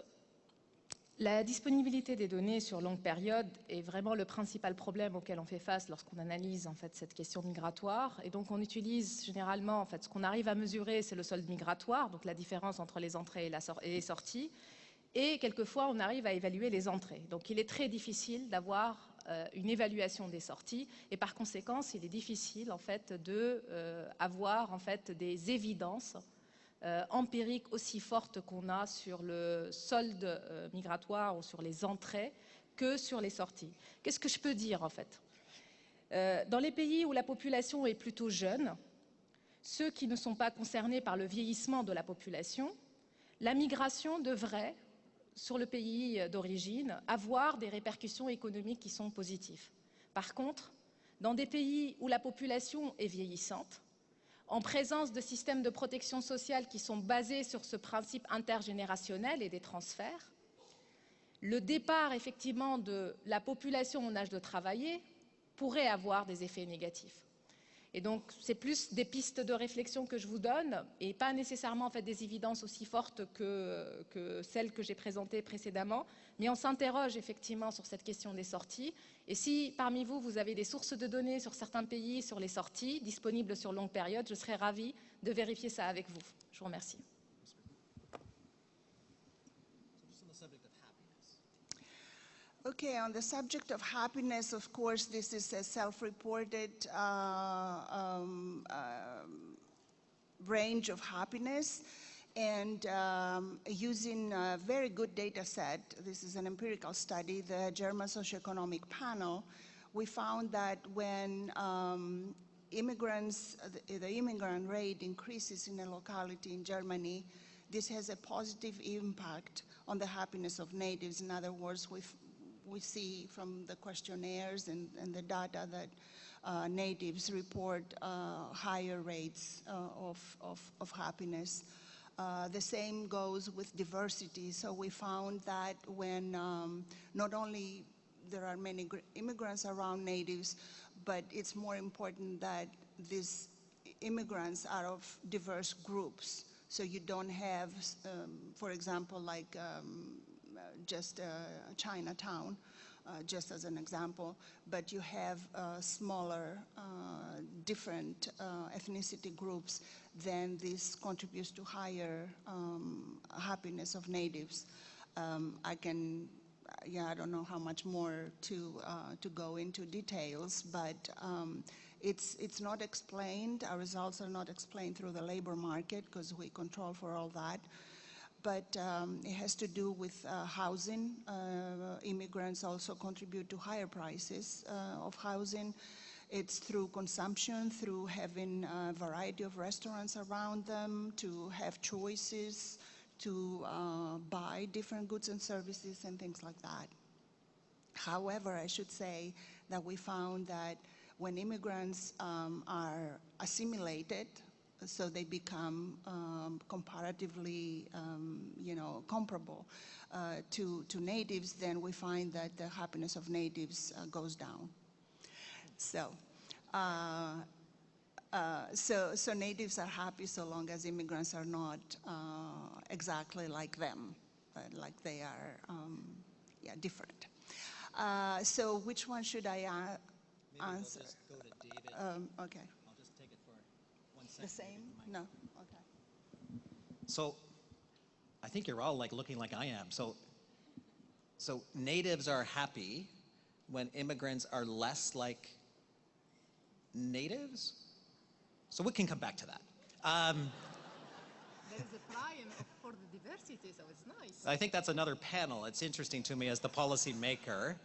la disponibilité des données sur longue période est vraiment le principal problème auquel on fait face lorsqu'on analyse en fait cette question migratoire. Et donc on utilise généralement en fait ce qu'on arrive à mesurer, c'est le solde migratoire, donc la différence entre les entrées et les sorties. Et quelquefois, on arrive à évaluer les entrées. Donc, il est très difficile d'avoir une évaluation des sorties. Et par conséquent, il est difficile en fait, d'avoir en fait, des évidences empiriques aussi fortes qu'on a sur le solde migratoire ou sur les entrées que sur les sorties. Qu'est-ce que je peux dire en fait? Dans les pays où la population est plutôt jeune, ceux qui ne sont pas concernés par le vieillissement de la population, la migration devrait, sur le pays d'origine, avoir des répercussions économiques qui sont positives. Par contre, dans des pays où la population est vieillissante, en présence de systèmes de protection sociale qui sont basés sur ce principe intergénérationnel et des transferts, le départ effectivement de la population en âge de travailler pourrait avoir des effets négatifs. Et donc, c'est plus des pistes de réflexion que je vous donne et pas nécessairement en fait, des évidences aussi fortes que celles que j'ai présentées précédemment. Mais on s'interroge effectivement sur cette question des sorties. Et si parmi vous, vous avez des sources de données sur certains pays, sur les sorties, disponibles sur longue période, je serais ravie de vérifier ça avec vous. Je vous remercie. Okay, on the subject of happiness, of course, this is a self-reported range of happiness. And using a very good data set, this is an empirical study, the German Socioeconomic Panel, we found that when immigrants, the immigrant rate increases in a locality in Germany, this has a positive impact on the happiness of natives. In other words, we see from the questionnaires and the data that natives report higher rates of happiness. The same goes with diversity. So we found that when not only there are many immigrants around natives, but it's more important that these immigrants are of diverse groups. So you don't have, for example, like just Chinatown, just as an example, but you have smaller, different ethnicity groups, then this contributes to higher happiness of natives. I don't know how much more to go into details, but it's not explained. Our results are not explained through the labor market because we control for all that. But it has to do with housing. Immigrants also contribute to higher prices of housing. It's through consumption, through having a variety of restaurants around them, to have choices, to buy different goods and services and things like that. However, I should say that we found that when immigrants are assimilated, so they become comparatively, comparable to natives, then we find that the happiness of natives goes down. So, so natives are happy so long as immigrants are not exactly like them, like they are, different. So which one should I answer? Maybe we'll just go to David. Okay. I'll just take it for 1 second. The same? No. Okay. So I think you're all like looking like I am. So natives are happy when immigrants are less like natives? So we can come back to that. There is a prime for the diversity, so it's nice. I think that's another panel. It's interesting to me as the policy maker.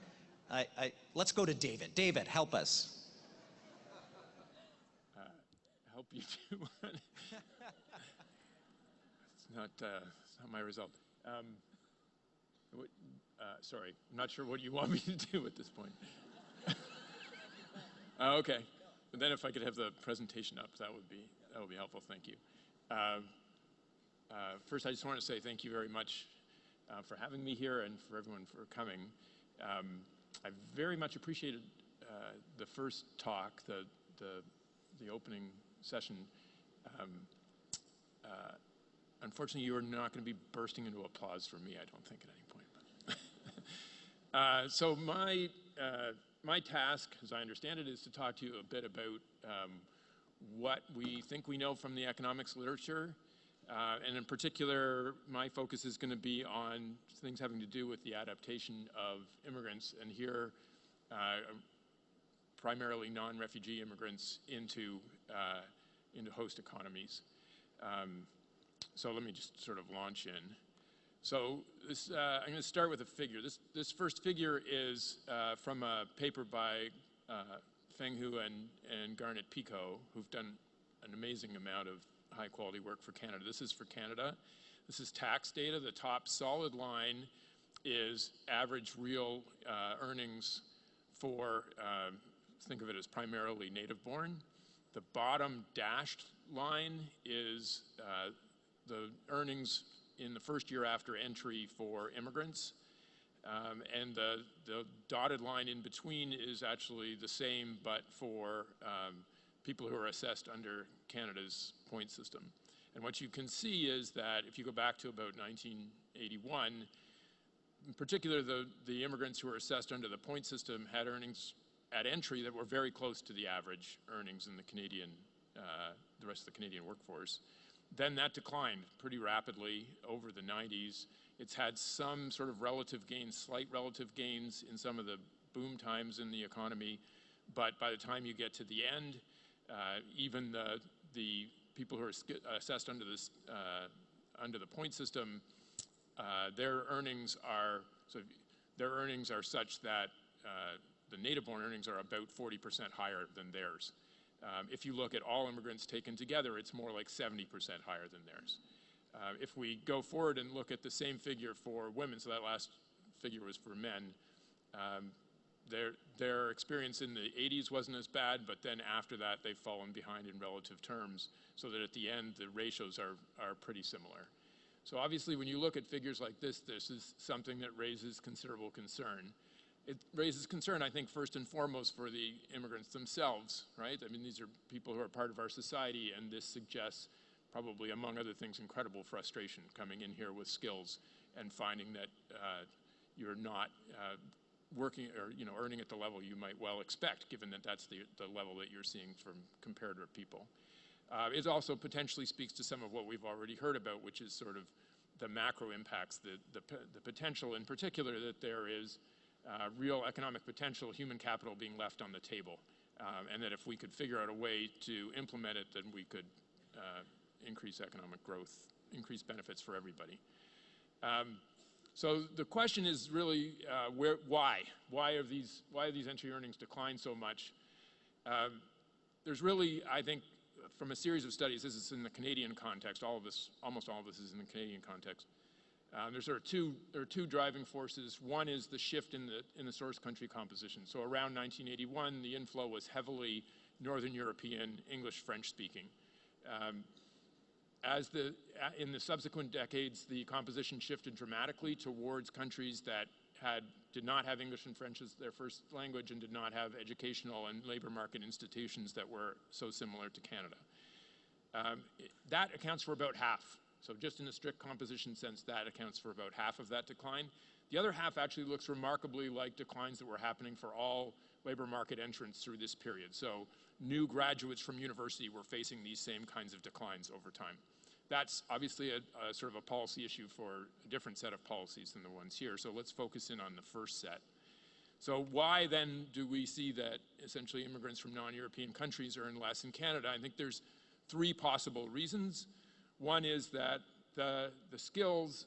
Let's go to David. David, help us. Help you do what? It's not my result. Sorry, I'm not sure what you want me to do at this point. Okay, but then if I could have the presentation up, that would be helpful. Thank you. First, I just want to say thank you very much for having me here and for everyone for coming. I very much appreciated the first talk, the opening session. Unfortunately, you are not going to be bursting into applause for me, I don't think, at any point. So my task, as I understand it, is to talk to you a bit about what we think we know from the economics literature. And in particular, my focus is going to be on things having to do with the adaptation of immigrants, and here primarily non-refugee immigrants into host economies. So let me just sort of launch in. So this, I'm going to start with a figure. This first figure is from a paper by Feng Hu and Garnet Pico, who've done an amazing amount of high quality work for Canada. This is for Canada. This is tax data. The top solid line is average real earnings for, think of it as primarily native born. The bottom dashed line is the earnings in the first year after entry for immigrants. And the dotted line in between is actually the same, but for people who are assessed under Canada's point system. And what you can see is that if you go back to about 1981, in particular, the immigrants who were assessed under the point system had earnings at entry that were very close to the average earnings in the Canadian the rest of the Canadian workforce. Then that declined pretty rapidly over the 90s. It's had some sort of relative gains, slight relative gains in some of the boom times in the economy, but by the time you get to the end, even the people who are assessed under this under the point system, their earnings are such that the native-born earnings are about 40% higher than theirs. If you look at all immigrants taken together, it's more like 70% higher than theirs. If we go forward and look at the same figure for women, so that last figure was for men, their experience in the 80s wasn't as bad, but then after that they've fallen behind in relative terms, so that at the end the ratios are pretty similar. So obviously when you look at figures like this is something that raises considerable concern. It raises concern, I think, first and foremost for the immigrants themselves, right? I mean, these are people who are part of our society, and this suggests probably, among other things, incredible frustration coming in here with skills and finding that you're not working or earning at the level you might well expect, given that that's the level that you're seeing from comparator people. It also potentially speaks to some of what we've already heard about, which is sort of the macro impacts, the potential in particular that there is real economic potential, human capital being left on the table, and that if we could figure out a way to implement it, then we could increase economic growth, increase benefits for everybody. So the question is really why? Why have these entry earnings declined so much? There's really, I think, from a series of studies, this is in the Canadian context, almost all of this is in the Canadian context. There are two driving forces. One is the shift in the source country composition. So around 1981, the inflow was heavily Northern European, English, French speaking. In the subsequent decades, the composition shifted dramatically towards countries that did not have English and French as their first language and did not have educational and labor market institutions that were so similar to Canada. That accounts for about half. So just in a strict composition sense, that accounts for about half of that decline. The other half actually looks remarkably like declines that were happening for all labor market entrants through this period. So new graduates from university were facing these same kinds of declines over time. That's obviously a sort of a policy issue for a different set of policies than the ones here. So let's focus in on the first set. So why then do we see that essentially immigrants from non-European countries earn less in Canada? I think there's three possible reasons. One is that the skills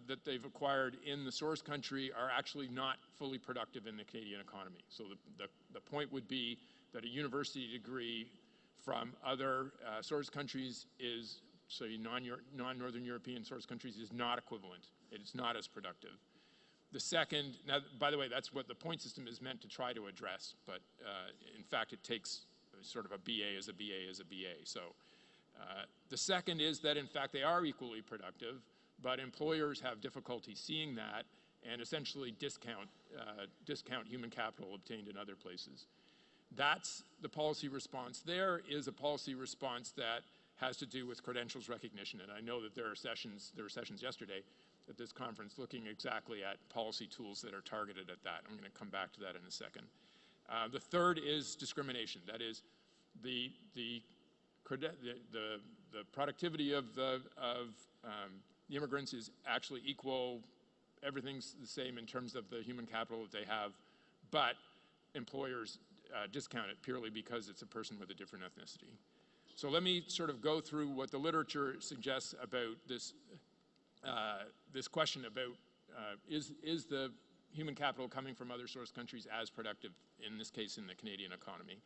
that they've acquired in the source country are actually not fully productive in the Canadian economy. So the point would be that a university degree from other source countries is, so non-Northern European source countries, is not equivalent. It's not as productive. The second, now by the way, that's what the point system is meant to try to address, but in fact it takes sort of a BA as a BA as a BA. So the second is that in fact they are equally productive, but employers have difficulty seeing that and essentially discount human capital obtained in other places. That's the policy response. There is a policy response that has to do with credentials recognition, and I know that there were sessions yesterday at this conference looking exactly at policy tools that are targeted at that. I'm going to come back to that in a second. The third is discrimination. That is the productivity of the immigrants is actually equal. Everything's the same in terms of the human capital that they have, but employers discount it purely because it's a person with a different ethnicity. So let me sort of go through what the literature suggests about this question about is the human capital coming from other source countries as productive, in this case in the Canadian economy.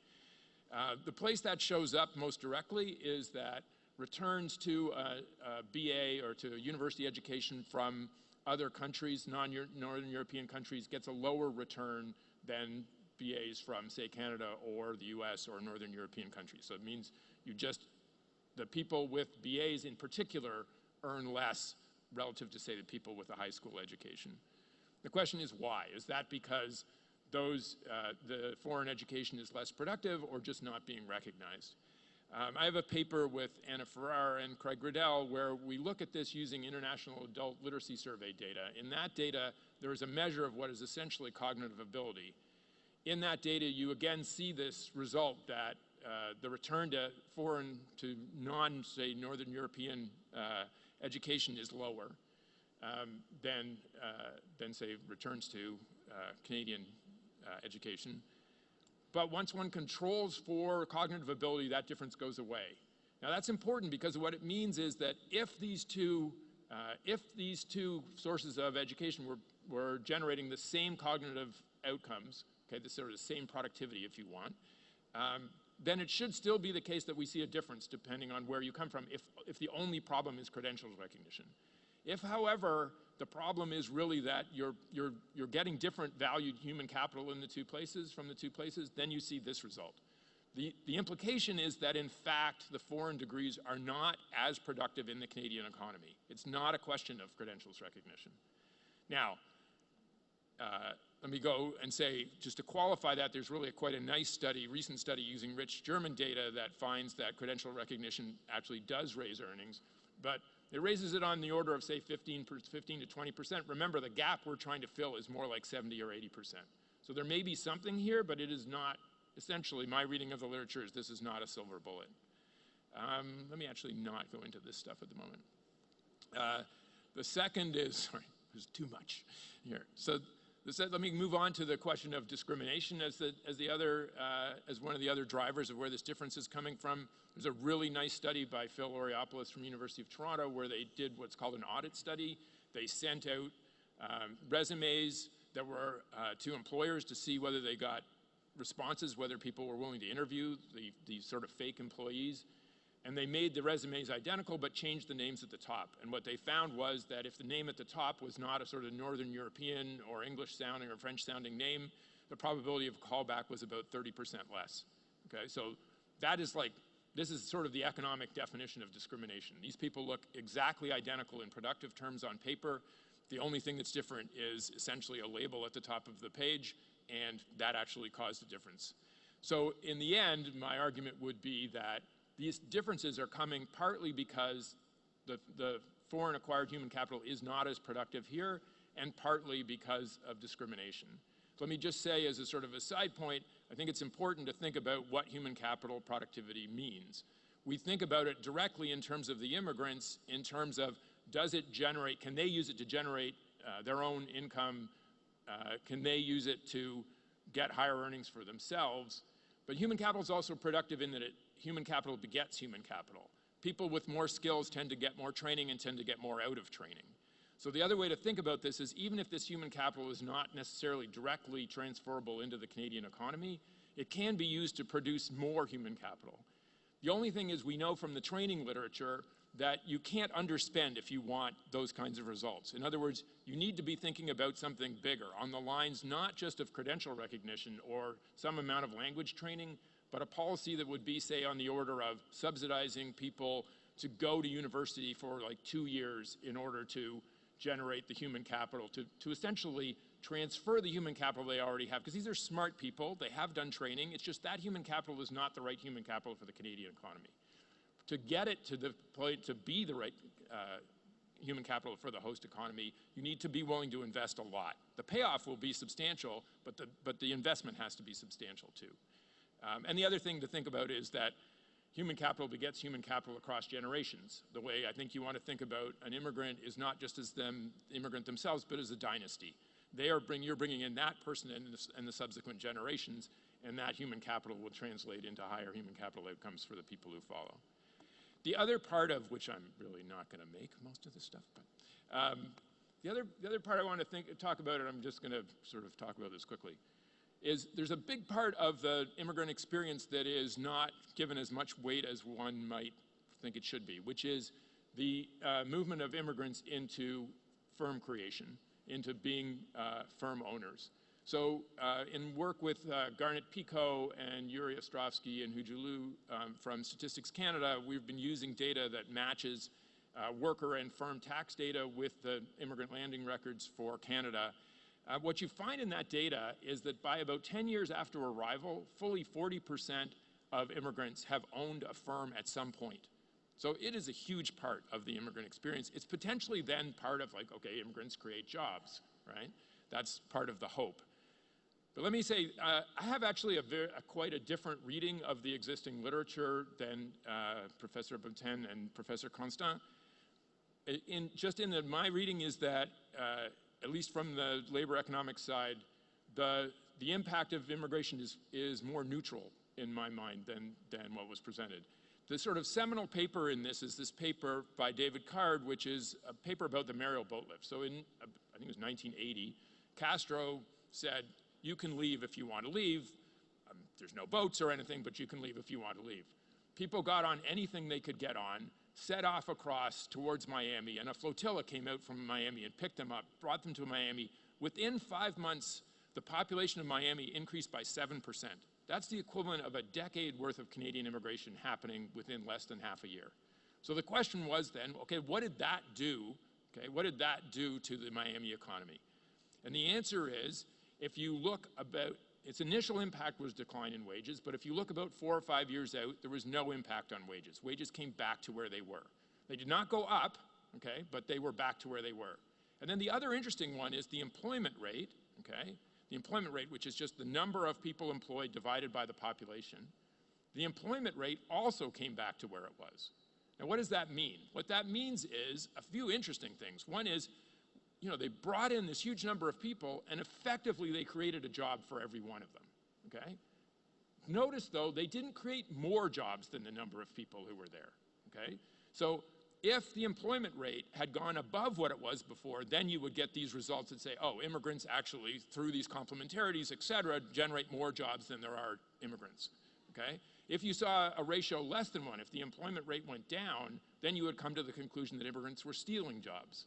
The place that shows up most directly is that returns to a BA or to a university education from other countries, non-Northern European countries, gets a lower return than BAs from, say, Canada or the US or Northern European countries. So it means the people with BAs in particular earn less relative to, say, the people with a high school education. The question is why? Is that because the foreign education is less productive or just not being recognized? I have a paper with Anna Ferrar and Craig Riddell where we look at this using International Adult Literacy Survey data. In that data, there is a measure of what is essentially cognitive ability. In that data, you again see this result that the return to foreign, to non-say Northern European education is lower than say returns to Canadian education. But once one controls for cognitive ability, that difference goes away. Now that's important because what it means is that if these two sources of education were generating the same cognitive outcomes, okay, the sort of same productivity if you want, then it should still be the case that we see a difference depending on where you come from if the only problem is credentials recognition. If, however, the problem is really that you're getting different valued human capital in the two places, from the two places, then you see this result. The implication is that, in fact, the foreign degrees are not as productive in the Canadian economy. It's not a question of credentials recognition. Now, let me go and say, just to qualify that, there's really quite a nice study, recent study using rich German data that finds that credential recognition actually does raise earnings, but it raises it on the order of, say, 15 to 20%. Remember, the gap we're trying to fill is more like 70 or 80%. So there may be something here, but it is not, essentially, my reading of the literature is this is not a silver bullet. Let me actually not go into this stuff at the moment. The second is, sorry, there's too much here. So let me move on to the question of discrimination as one of the other drivers of where this difference is coming from. There's a really nice study by Phil Oriopoulos from University of Toronto where they did what's called an audit study. They sent out resumes that were to employers to see whether they got responses, whether people were willing to interview these sort of fake employees. And they made the resumes identical but changed the names at the top. And what they found was that if the name at the top was not a sort of Northern European or English sounding or French sounding name, the probability of callback was about 30% less. Okay, so that is like, this is sort of the economic definition of discrimination. These people look exactly identical in productive terms on paper. The only thing that's different is essentially a label at the top of the page, and that actually caused the difference. So in the end, my argument would be that these differences are coming partly because the foreign acquired human capital is not as productive here, and partly because of discrimination. So let me just say, as a sort of a side point, I think it's important to think about what human capital productivity means. We think about it directly in terms of the immigrants, in terms of does it generate, can they use it to generate their own income? Can they use it to get higher earnings for themselves? But human capital is also productive in that human capital begets human capital. People with more skills tend to get more training and tend to get more out of training. So the other way to think about this is even if this human capital is not necessarily directly transferable into the Canadian economy, it can be used to produce more human capital. The only thing is we know from the training literature that you can't underspend if you want those kinds of results. In other words, you need to be thinking about something bigger on the lines not just of credential recognition or some amount of language training, but a policy that would be, say, on the order of subsidizing people to go to university for like 2 years in order to generate the human capital, to essentially transfer the human capital they already have, because these are smart people, they have done training, it's just that human capital is not the right human capital for the Canadian economy. To get it to the point to be the right human capital for the host economy, you need to be willing to invest a lot. The payoff will be substantial, but the investment has to be substantial too. And the other thing to think about is that human capital begets human capital across generations. The way I think you want to think about an immigrant is not just as the immigrant themselves, but as a dynasty. You're bringing in that person and the subsequent generations, and that human capital will translate into higher human capital outcomes for the people who follow. The other part of which I'm really not going to make most of this stuff, but the other part I want to talk about, and I'm just going to sort of talk about this quickly, is there's a big part of the immigrant experience that is not given as much weight as one might think it should be, which is the movement of immigrants into firm creation, into being firm owners. So in work with Garnet Pico and Yuri Ostrovsky and Hujulu from Statistics Canada, we've been using data that matches worker and firm tax data with the immigrant landing records for Canada. What you find in that data is that by about 10 years after arrival, fully 40% of immigrants have owned a firm at some point. So it is a huge part of the immigrant experience. It's potentially then part of like, okay, immigrants create jobs, right? That's part of the hope. But let me say, I have actually quite a different reading of the existing literature than Professor Bonten and Professor Constant. My reading is that, at least from the labor economics side, the impact of immigration is more neutral in my mind than what was presented. The sort of seminal paper in this is this paper by David Card, which is a paper about the Mariel boat lift. So in, I think it was 1980, Castro said, you can leave if you want to leave. There's no boats or anything, but you can leave if you want to leave. People got on anything they could get on, set off across towards Miami, and a flotilla came out from Miami and picked them up, brought them to Miami. Within 5 months, the population of Miami increased by 7%. That's the equivalent of a decade worth of Canadian immigration happening within less than half a year. So the question was then, okay, what did that do? Okay, what did that do to the Miami economy? And the answer is, if you look about, its initial impact was decline in wages, but if you look about 4 or 5 years out, there was no impact on wages. Wages came back to where they were. They did not go up, okay, but they were back to where they were. And then the other interesting one is the employment rate, okay? The employment rate, which is just the number of people employed divided by the population. The employment rate also came back to where it was. Now, what does that mean? What that means is a few interesting things. One is, you know, they brought in this huge number of people, and effectively they created a job for every one of them, okay? Notice, though, they didn't create more jobs than the number of people who were there, okay? So if the employment rate had gone above what it was before, then you would get these results that say, oh, immigrants actually, through these complementarities, et cetera, generate more jobs than there are immigrants, okay? If you saw a ratio less than 1, if the employment rate went down, then you would come to the conclusion that immigrants were stealing jobs.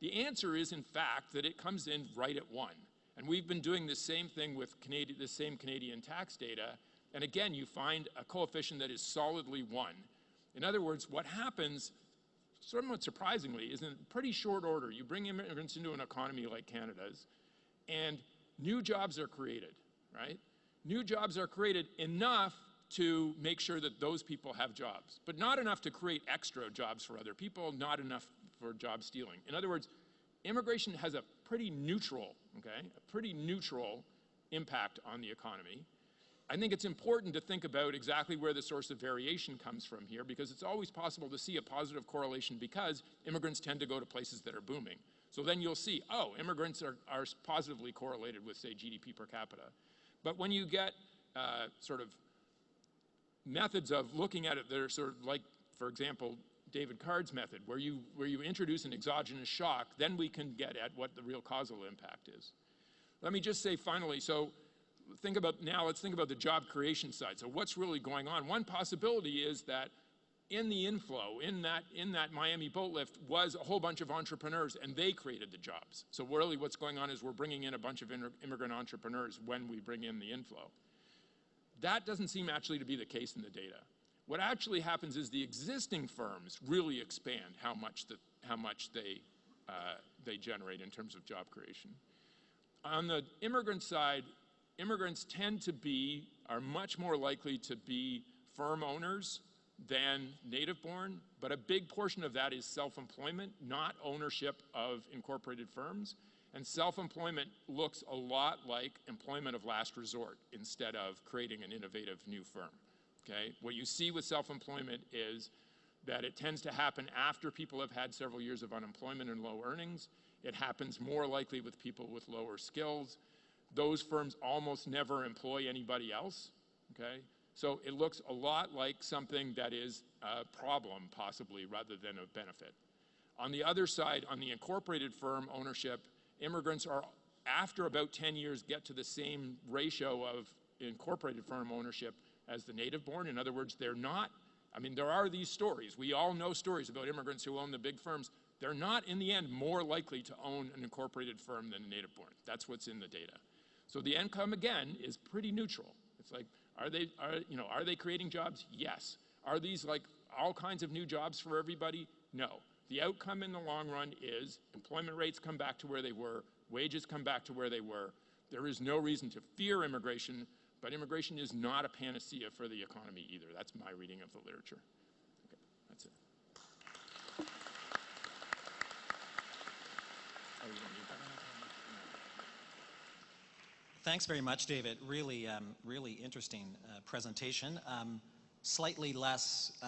The answer is, in fact, that it comes in right at 1. And we've been doing the same thing with the same Canadian tax data. And again, you find a coefficient that is solidly 1. In other words, what happens, somewhat surprisingly, is in pretty short order. You bring immigrants into an economy like Canada's, and new jobs are created, right? New jobs are created enough to make sure that those people have jobs, but not enough to create extra jobs for other people, not enough for job stealing. In other words, immigration has a pretty neutral, okay, a pretty neutral impact on the economy. I think it's important to think about exactly where the source of variation comes from here, because it's always possible to see a positive correlation because immigrants tend to go to places that are booming. So then you'll see, oh, immigrants are positively correlated with, say, GDP per capita. But when you get sort of methods of looking at it that are sort of like, for example, David Card's method, where you introduce an exogenous shock, then we can get at what the real causal impact is. Let me just say finally, so let's think about the job creation side. So what's really going on? One possibility is that in the inflow, in that Miami boat lift was a whole bunch of entrepreneurs, and they created the jobs. So really what's going on is we're bringing in a bunch of immigrant entrepreneurs when we bring in the inflow. That doesn't seem actually to be the case in the data. What actually happens is the existing firms really expand how much they generate in terms of job creation. On the immigrant side, immigrants are much more likely to be firm owners than native-born, but a big portion of that is self-employment, not ownership of incorporated firms. And self-employment looks a lot like employment of last resort instead of creating an innovative new firm. Okay? What you see with self-employment is that it tends to happen after people have had several years of unemployment and low earnings. It happens more likely with people with lower skills. Those firms almost never employ anybody else. Okay? So it looks a lot like something that is a problem, possibly, rather than a benefit. On the other side, on the incorporated firm ownership, immigrants are, after about 10 years, get to the same ratio of incorporated firm ownership as the native-born. In other words, they're not, I mean, there are these stories. We all know stories about immigrants who own the big firms. They're not, in the end, more likely to own an incorporated firm than a native-born. That's what's in the data. So the outcome, again, is pretty neutral. It's like, are they creating jobs? Yes. Are these like all kinds of new jobs for everybody? No. The outcome in the long run is employment rates come back to where they were, wages come back to where they were. There is no reason to fear immigration, but immigration is not a panacea for the economy either. That's my reading of the literature. Okay, that's it. Thanks very much, David. Really, really interesting presentation. Slightly less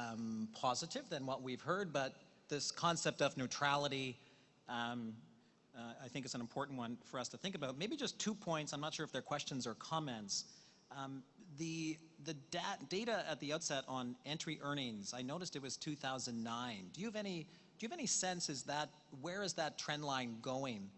positive than what we've heard, but this concept of neutrality, I think is an important one for us to think about. Maybe just 2 points. I'm not sure if they're questions or comments. The data at the outset on entry earnings, I noticed it was 2009. Do you have any sense, where is that trend line going?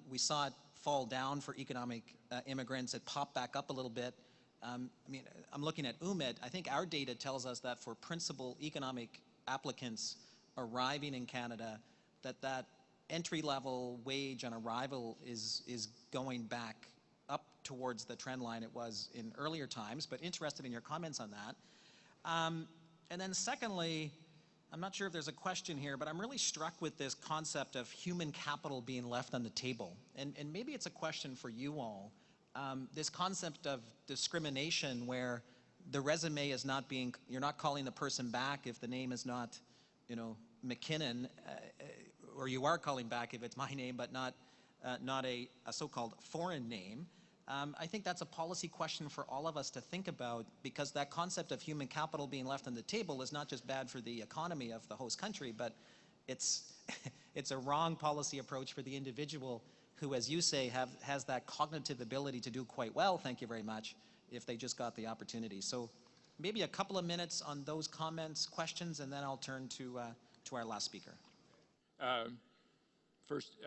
We saw it fall down for economic immigrants. It popped back up a little bit. I mean, I'm looking at UMIT. I think our data tells us that for principal economic applicants arriving in Canada, that entry-level wage on arrival is going back up towards the trend line it was in earlier times, but interested in your comments on that. And then secondly, I'm not sure if there's a question here, but I'm really struck with this concept of human capital being left on the table. And maybe it's a question for you all. This concept of discrimination where the resume is not being, you're not calling the person back if the name is not, you know, McKinnon, or you are calling back if it's my name, but not a so-called foreign name. I think that's a policy question for all of us to think about, because that concept of human capital being left on the table is not just bad for the economy of the host country, but it's a wrong policy approach for the individual who, as you say, has that cognitive ability to do quite well, thank you very much, if they just got the opportunity. So maybe a couple of minutes on those comments, questions, and then I'll turn to our last speaker. First,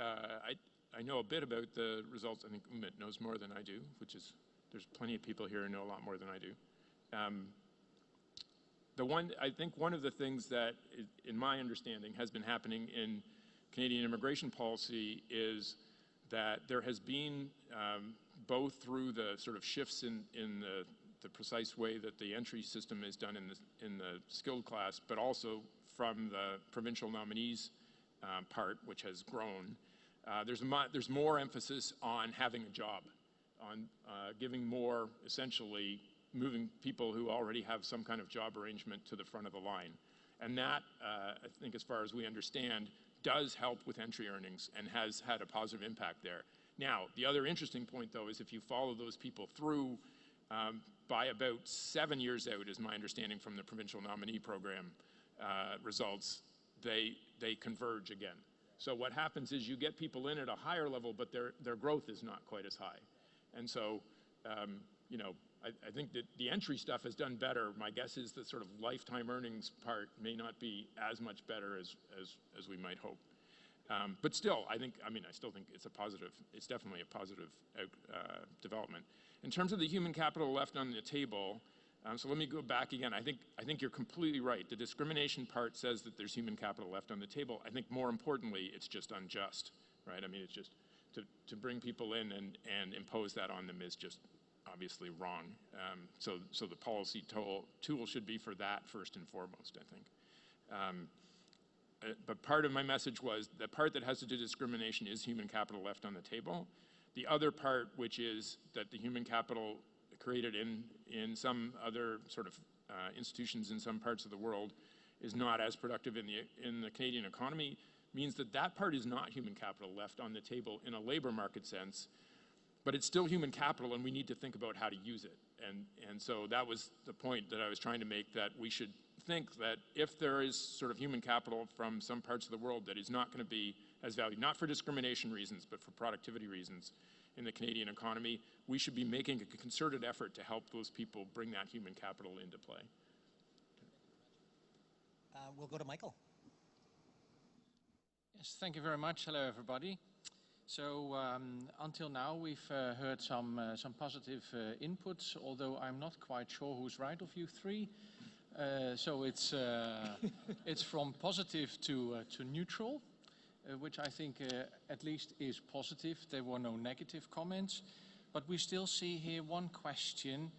I know a bit about the results. I think UMIT knows more than I do, which is, there's plenty of people here who know a lot more than I do. I think one of the things that, in my understanding, has been happening in Canadian immigration policy is that there has been, both through the sort of shifts in the precise way that the entry system is done in the skilled class, but also from the provincial nominees part, which has grown. There's more emphasis on having a job, on giving more, essentially, moving people who already have some kind of job arrangement to the front of the line. And that, I think as far as we understand, does help with entry earnings and has had a positive impact there. Now, the other interesting point, though, is if you follow those people through, by about 7 years out, is my understanding from the provincial nominee program results, they converge again. So what happens is you get people in at a higher level, but their growth is not quite as high. And so, you know, I think that the entry stuff has done better. My guess is the sort of lifetime earnings part may not be as much better as we might hope. But still, I still think it's a positive, it's definitely a positive development. In terms of the human capital left on the table, so let me go back again. I think you're completely right. The discrimination part says that there's human capital left on the table. I think more importantly, it's just unjust, right? I mean, it's just to bring people in and impose that on them is just obviously wrong. So the policy tool should be for that first and foremost, I think. But part of my message was the part that has to do with discrimination is human capital left on the table. The other part, which is that the human capital created in some other sort of institutions in some parts of the world is not as productive in the Canadian economy, means that part is not human capital left on the table in a labor market sense, but it's still human capital and we need to think about how to use it. And so that was the point that I was trying to make, that we should think that if there is sort of human capital from some parts of the world that is not going to be as valued, not for discrimination reasons, but for productivity reasons in the Canadian economy, we should be making a concerted effort to help those people bring that human capital into play. We'll go to Michael. Yes, thank you very much. Hello, everybody. So until now, we've heard some positive inputs, although I'm not quite sure who's right of you three. So it's from positive to neutral, which I think at least is positive. There were no negative comments, but we still see here one question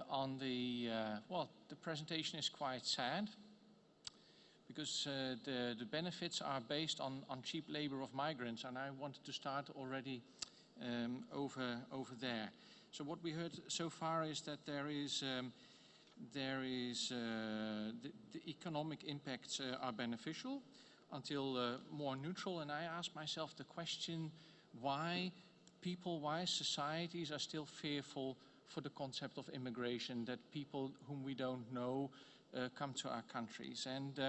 on the, well, the presentation is quite sad, because the benefits are based on cheap labor of migrants, and I wanted to start already over there. So what we heard so far is that there is the economic impacts are beneficial until more neutral, and I ask myself the question, why people-wise, societies are still fearful for the concept of immigration, that people whom we don't know come to our countries. And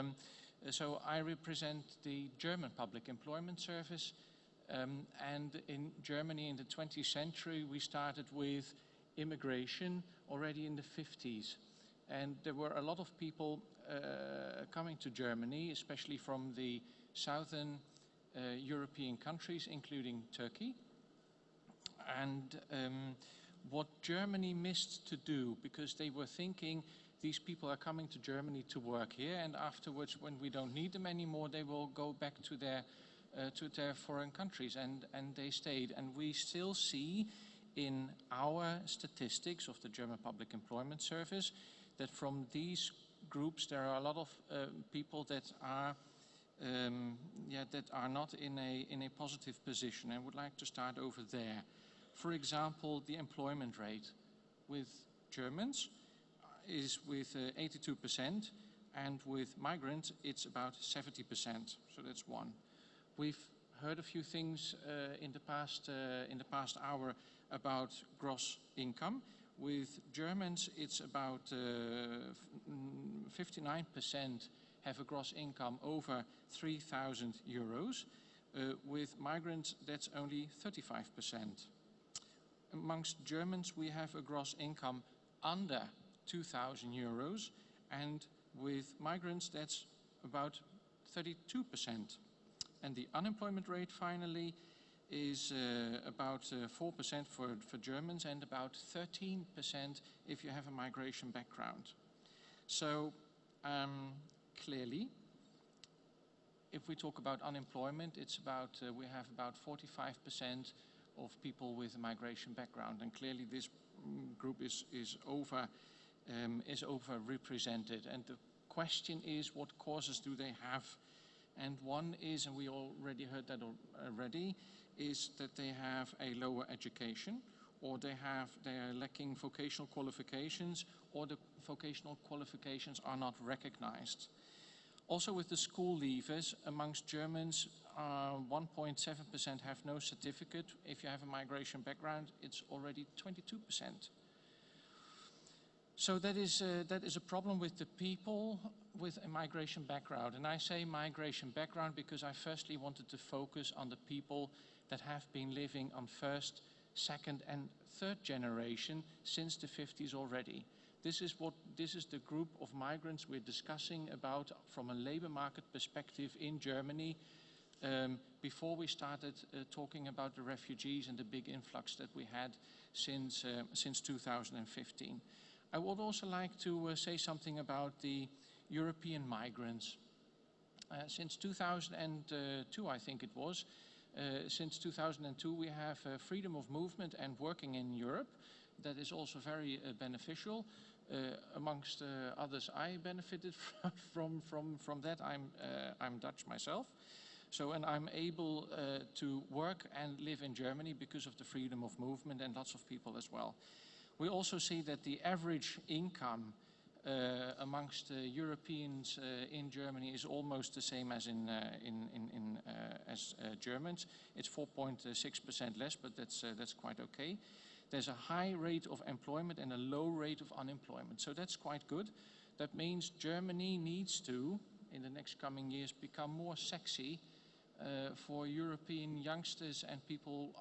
so I represent the German Public Employment Service. And in Germany in the 20th century, we started with immigration already in the 50s. And there were a lot of people coming to Germany, especially from the southern European countries, including Turkey. And what Germany missed to do, because they were thinking these people are coming to Germany to work here, and afterwards, when we don't need them anymore, they will go back to their foreign countries, and they stayed. And we still see in our statistics of the German Public Employment Service that from these groups there are a lot of people that are not in a positive position. I would like to start over there. For example, the employment rate with Germans is with 82%, and with migrants it's about 70%. So that's one. We've heard a few things in the past hour about gross income. With Germans, it's about 59% have a gross income over 3,000 euros. With migrants, that's only 35%. Amongst Germans, we have a gross income under 2,000 euros, and with migrants, that's about 32%. And the unemployment rate, finally, is about 4% for Germans and about 13% if you have a migration background. So clearly, if we talk about unemployment, it's about we have about 45% of people with a migration background, and clearly this group is overrepresented. And the question is, what causes do they have? And one is, and we already heard that already, is that they have a lower education, or they are lacking vocational qualifications, or the vocational qualifications are not recognized. Also with the school leavers, amongst Germans, 1.7% have no certificate. If you have a migration background, it's already 22%. So that is a problem with the people with a migration background. And I say migration background because I firstly wanted to focus on the people that have been living on first, second and third generation since the 50s already. This is the group of migrants we're discussing about from a labor market perspective in Germany before we started talking about the refugees and the big influx that we had since 2015. I would also like to say something about the European migrants. Since 2002, I think it was, since 2002 we have freedom of movement and working in Europe. That is also very beneficial. Amongst others, I benefited from that. I'm Dutch myself, so and I'm able to work and live in Germany because of the freedom of movement, and lots of people as well. We also see that the average income amongst Europeans in Germany is almost the same as as Germans. It's 4.6% less, but that's quite okay. There's a high rate of employment and a low rate of unemployment, so that's quite good. That means Germany needs to, in the next coming years, become more sexy for European youngsters and people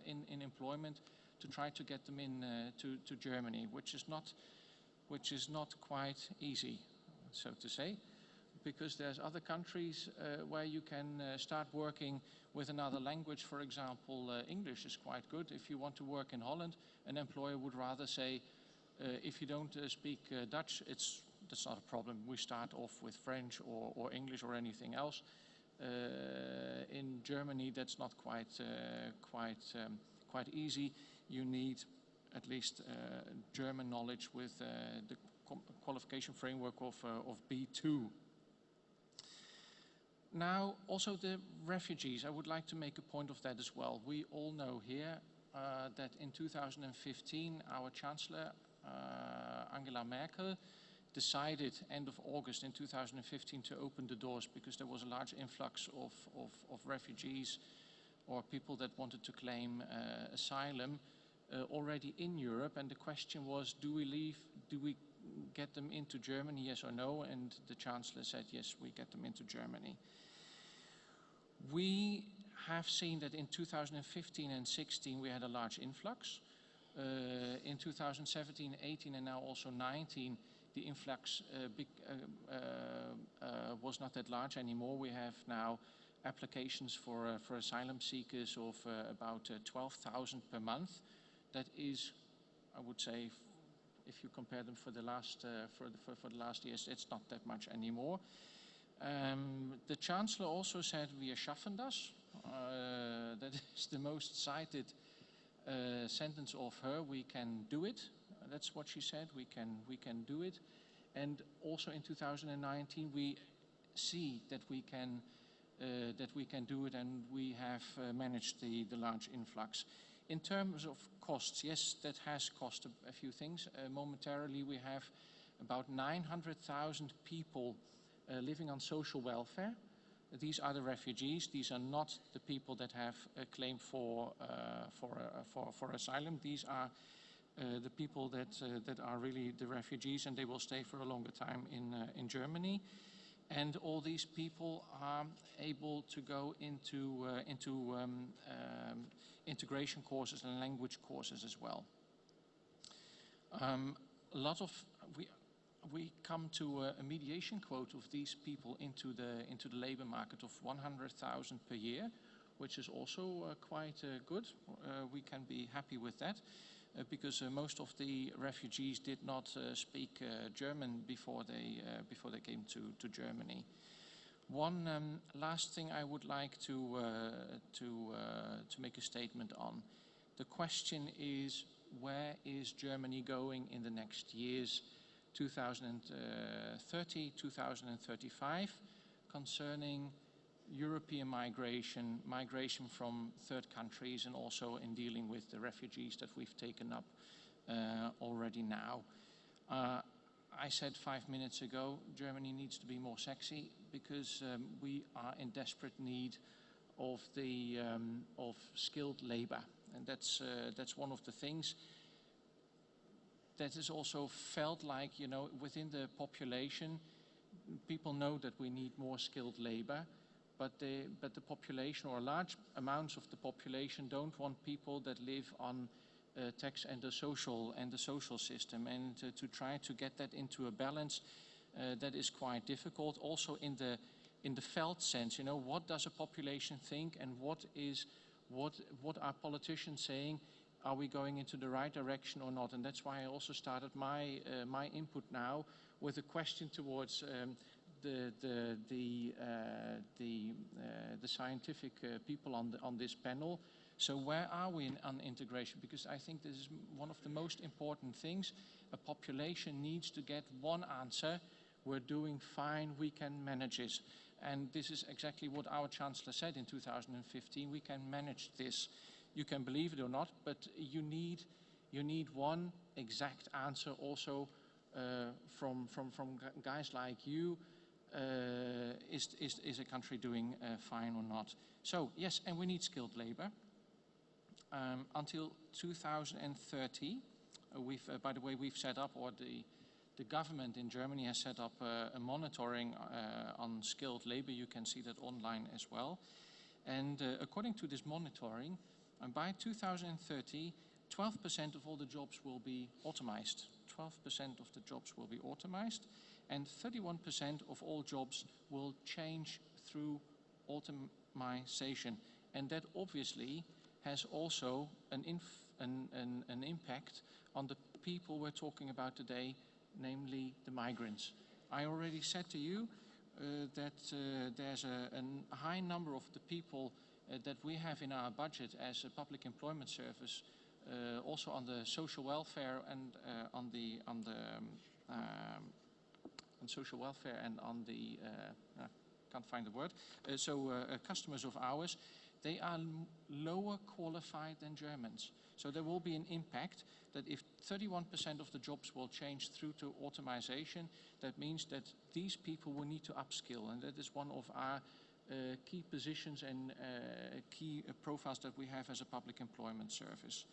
in employment, to try to get them in to Germany, which is not quite easy, so to say, because there's other countries where you can start working with another language. For example, English is quite good. If you want to work in Holland, an employer would rather say, if you don't speak Dutch, that's not a problem. We start off with French or English or anything else. In Germany, that's not quite easy. You need at least German knowledge with the qualification framework of B2. Now, also the refugees, I would like to make a point of that as well. We all know here that in 2015, our Chancellor, Angela Merkel, decided end of August in 2015 to open the doors because there was a large influx of refugees or people that wanted to claim asylum already in Europe, and the question was, do we get them into Germany, yes or no? And the Chancellor said, yes, we get them into Germany. We have seen that in 2015 and 16 we had a large influx. In 2017, 18 and now also 19, the influx was not that large anymore. We have now applications for asylum seekers of about 12,000 per month. That is, I would say, if you compare them for the last years, it's not that much anymore. The Chancellor also said, "Wir schaffen das." That is the most cited sentence of her. We can do it. That's what she said. We can do it. And also in 2019, we see that we can do it, and we have managed the large influx. In terms of costs, yes, that has cost a few things. Momentarily, we have about 900,000 people living on social welfare. These are the refugees. These are not the people that have a claim for asylum. These are the people that are really the refugees, and they will stay for a longer time in Germany. And all these people are able to go into integration courses and language courses as well. We come to a mediation quote of these people into the labor market of 100,000 per year, which is also quite good. We can be happy with that because most of the refugees did not speak German before they came to Germany. One last thing I would like to make a statement on. The question is, where is Germany going in the next years, 2030, 2035, concerning European migration from third countries, and also in dealing with the refugees that we've taken up already now. I said 5 minutes ago, Germany needs to be more sexy because we are in desperate need of skilled labor, and that's one of the things that is also felt like, you know, within the population. People know that we need more skilled labor, but the population, or large amounts of the population, don't want people that live on tax and the social system, and to try to get that into a balance, that is quite difficult. Also in the felt sense, you know, what does a population think, and what are politicians saying? Are we going into the right direction or not? And that's why I also started my input now with a question towards the scientific people on this panel. So where are we on integration? Because I think this is one of the most important things. A population needs to get one answer: we're doing fine, we can manage it. And this is exactly what our Chancellor said in 2015. We can manage this. You can believe it or not, but you need one exact answer also from guys like you. Is a country doing fine or not? So yes, and we need skilled labor. Until 2030, by the way, we've set up, or the government in Germany has set up a monitoring on skilled labor. You can see that online as well. And according to this monitoring, by 2030, 12% of all the jobs will be automized. 12% of the jobs will be automized, and 31% of all jobs will change through automation. And that obviously has also an impact on the people we're talking about today, namely the migrants. I already said to you that there's a high number of the people that we have in our budget as a public employment service, also on the social welfare and on social welfare and on the can't find the word. Customers of ours, they are lower qualified than Germans. So there will be an impact that if 31% of the jobs will change through to automation, that means that these people will need to upskill, and that is one of our key positions and key profiles that we have as a public employment service.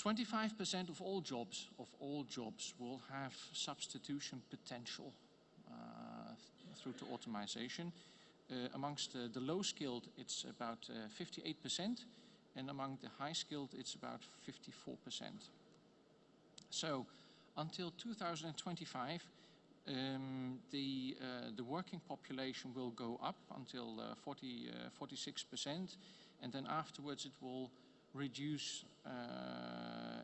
25% of all jobs will have substitution potential through to automation. Amongst the low-skilled, it's about 58%, and among the high-skilled, it's about 54%. So, until 2025, the working population will go up until 46%, and then afterwards it will reduce.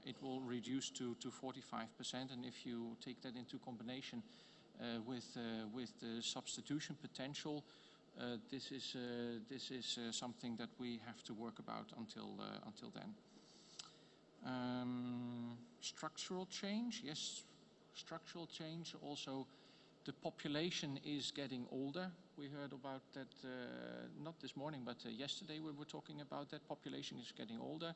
It will reduce to 45%, and if you take that into combination with the substitution potential, this is something that we have to work about until then. Structural change, yes, structural change. Also, the population is getting older. We heard about that not this morning, but yesterday we were talking about that. Population is getting older.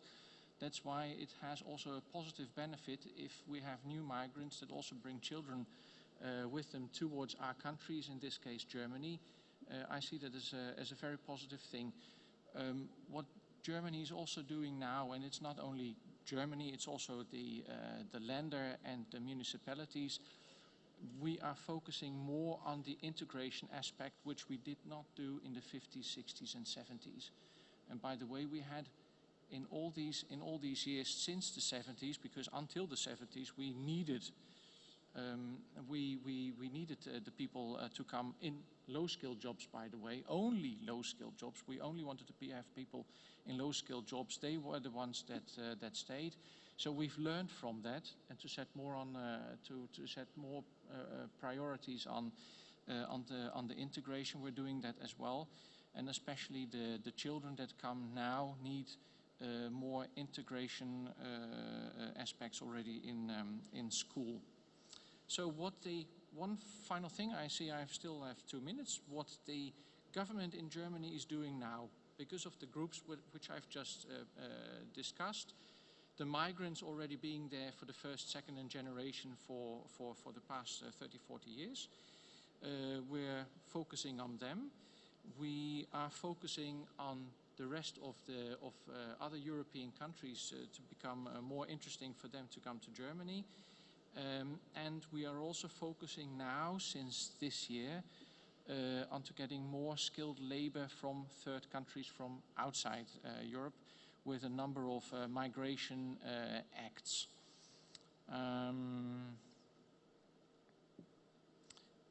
That's why it has also a positive benefit if we have new migrants that also bring children with them towards our countries, in this case Germany. I see that as a very positive thing. What Germany is also doing now, and it's not only Germany, it's also the Länder and the municipalities. We are focusing more on the integration aspect, which we did not do in the 50s, 60s, and 70s. And by the way, we had in all these years since the 70s, because until the 70s we needed the people to come in low-skilled jobs. By the way, only low-skilled jobs. We only wanted to have people in low-skilled jobs. They were the ones that stayed. So we've learned from that, and to set more on to set more priorities on the integration. We're doing that as well, and especially the children that come now need more integration aspects already in school. So one final thing, I see I still have 2 minutes, what the government in Germany is doing now, because of the groups which I've just discussed, the migrants already being there for the first, second and generation for the past 30, 40 years. We're focusing on them. We are focusing on the rest of other European countries to become more interesting for them to come to Germany. And we are also focusing now, since this year, onto getting more skilled labor from third countries from outside Europe, with a number of migration acts.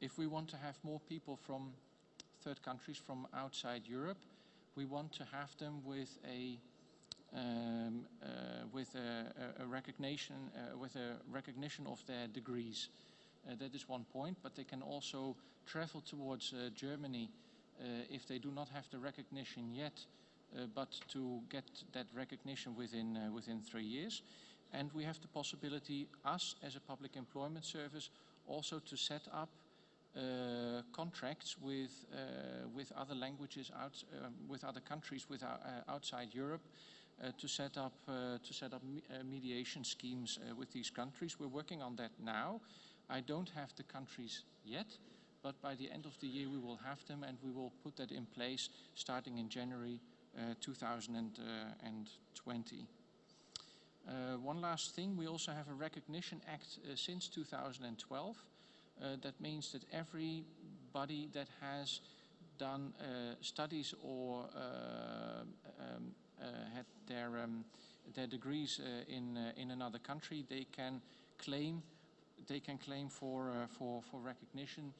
If we want to have more people from third countries from outside Europe, we want to have them with a recognition of their degrees. That is one point, but they can also travel towards Germany if they do not have the recognition yet, but to get that recognition within 3 years. And we have the possibility, us as a public employment service, also to set up contracts with other languages with other countries outside Europe, to set up mediation schemes with these countries. We're working on that now. I don't have the countries yet, but by the end of the year we will have them, and we will put that in place starting in January 2020. One last thing, we also have a recognition act since 2012. That means that everybody that has done studies or had their degrees in another country, they can claim for recognition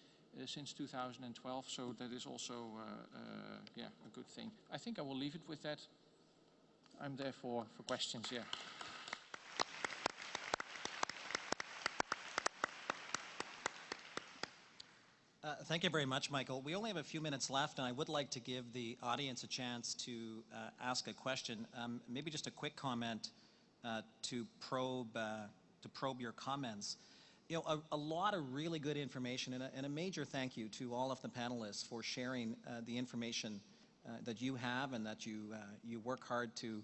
since 2012. So that is also a good thing. I think I will leave it with that. I'm there for questions. Yeah. Thank you very much, Michael. We only have a few minutes left, and I would like to give the audience a chance to ask a question. Maybe just a quick comment to probe your comments. You know, a lot of really good information, and a major thank you to all of the panelists for sharing the information that you have and that you work hard to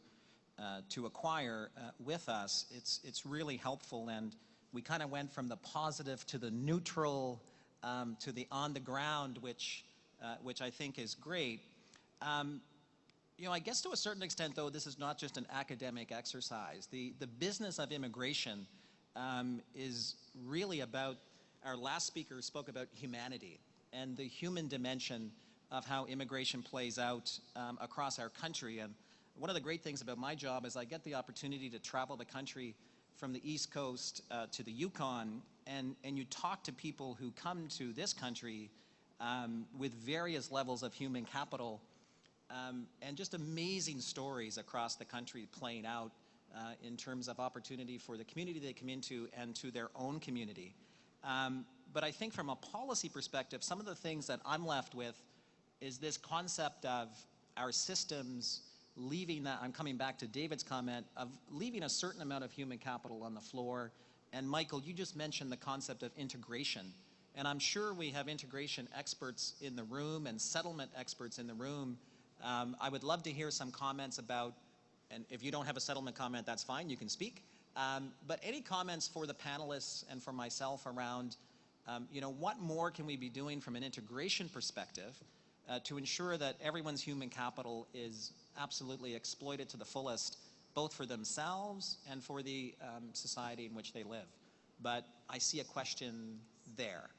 acquire with us. It's really helpful, and we kind of went from the positive to the neutral to the on the ground, which which I think is great. You know, I guess to a certain extent, though, this is not just an academic exercise. The business of immigration is really about, our last speaker spoke about humanity and the human dimension of how immigration plays out across our country. And one of the great things about my job is I get the opportunity to travel the country from the East Coast to the Yukon, and you talk to people who come to this country with various levels of human capital, and just amazing stories across the country playing out in terms of opportunity for the community they come into and to their own community. But I think from a policy perspective, some of the things that I'm left with is this concept of our systems leaving that, I'm coming back to David's comment, of leaving a certain amount of human capital on the floor. And Michael, you just mentioned the concept of integration. And I'm sure we have integration experts in the room and settlement experts in the room. I would love to hear some comments about, and if you don't have a settlement comment, that's fine, you can speak. But any comments for the panelists and for myself around, you know, what more can we be doing from an integration perspective to ensure that everyone's human capital is absolutely exploited to the fullest, both for themselves and for the society in which they live. But I see a question there.